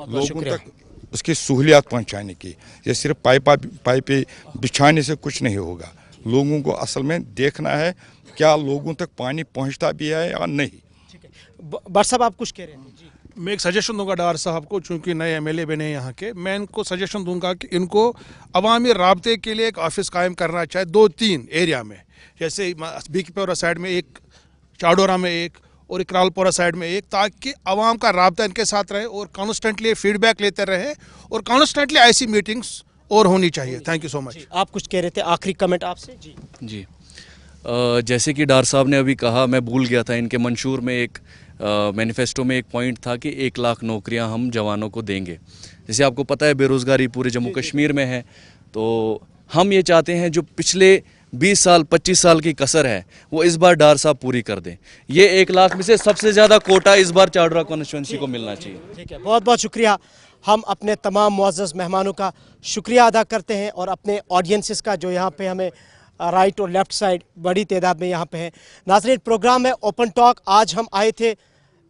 लोगों तक उसकी सहूलियत पहुंचाने की। ये सिर्फ पाइपें बिछाने से कुछ नहीं होगा, लोगों को असल में देखना है क्या लोगों तक पानी पहुंचता भी है या नहीं। भट्ट साहब आप कुछ कह रहे हैं? जी मैं एक सजेशन दूंगा डार साहब को, चूंकि नए एमएलए बने हैं यहाँ के, मैं इनको सजेशन दूंगा कि इनको अवामी राब्ते के लिए एक ऑफिस कायम करना चाहिए 2-3 एरिया में, जैसे बीकीपुरा साइड में एक, चाडोरा में एक और इकरालपुरा साइड में एक, ताकि आवाम का राब्ता इनके साथ रहे और कॉन्स्टेंटली फीडबैक लेते रहे और कॉन्स्टेंटली ऐसी मीटिंग्स और होनी चाहिए। Thank you so much. आप कुछ कह रहे थे, आखिरी कमेंट आपसे? जी जी जैसे कि डार साहब ने अभी कहा, मैं भूल गया था, इनके मंशूर में एक मैनिफेस्टो में एक पॉइंट था कि 1 लाख नौकरियां हम जवानों को देंगे। जैसे आपको पता है बेरोज़गारी पूरे जम्मू कश्मीर में है, तो हम ये चाहते हैं जो पिछले 20 साल 25 साल की कसर है वो इस बार डार साहब पूरी कर दें। ये 1 लाख में से सबसे ज़्यादा कोटा इस बार चाडोरा कॉन्स्टिट्यूंसी को मिलना चाहिए। ठीक है, बहुत बहुत शुक्रिया। हम अपने तमाम मुअज़्ज़ज़ मेहमानों का शुक्रिया अदा करते हैं और अपने ऑडियंसेस का जो यहाँ पे हमें राइट और लेफ़्ट साइड बड़ी तादाद में यहाँ पे हैं। नाज़रीन, प्रोग्राम है ओपन टॉक। आज हम आए थे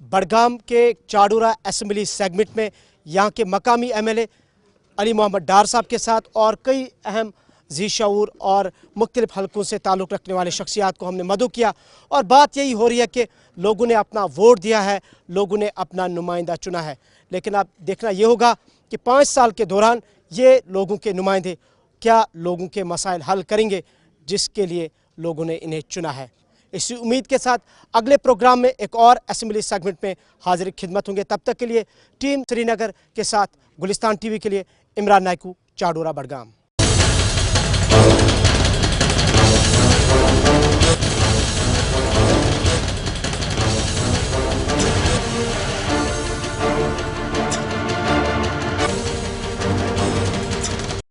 बड़गाम के चाडोरा असम्बली सेगमेंट में, यहाँ के मकामी एमएलए अली मोहम्मद डार साहब के साथ और कई अहम जी शऊर और मुख्तलिफ हलकों से ताल्लुक़ रखने वाले शख्सियात को हमने मदऊ किया और बात यही हो रही है कि लोगों ने अपना वोट दिया है, लोगों ने अपना नुमाइंदा चुना है, लेकिन अब देखना ये होगा कि 5 साल के दौरान ये लोगों के नुमाइंदे क्या लोगों के मसाइल हल करेंगे जिसके लिए लोगों ने इन्हें चुना है। इसी उम्मीद के साथ अगले प्रोग्राम में एक और असेंबली सेगमेंट में हाजिर खिदमत होंगे। तब तक के लिए टीम श्रीनगर के साथ गुलिस्तान टीवी के लिए इमरान नायकू, चाडोरा, बड़गाम।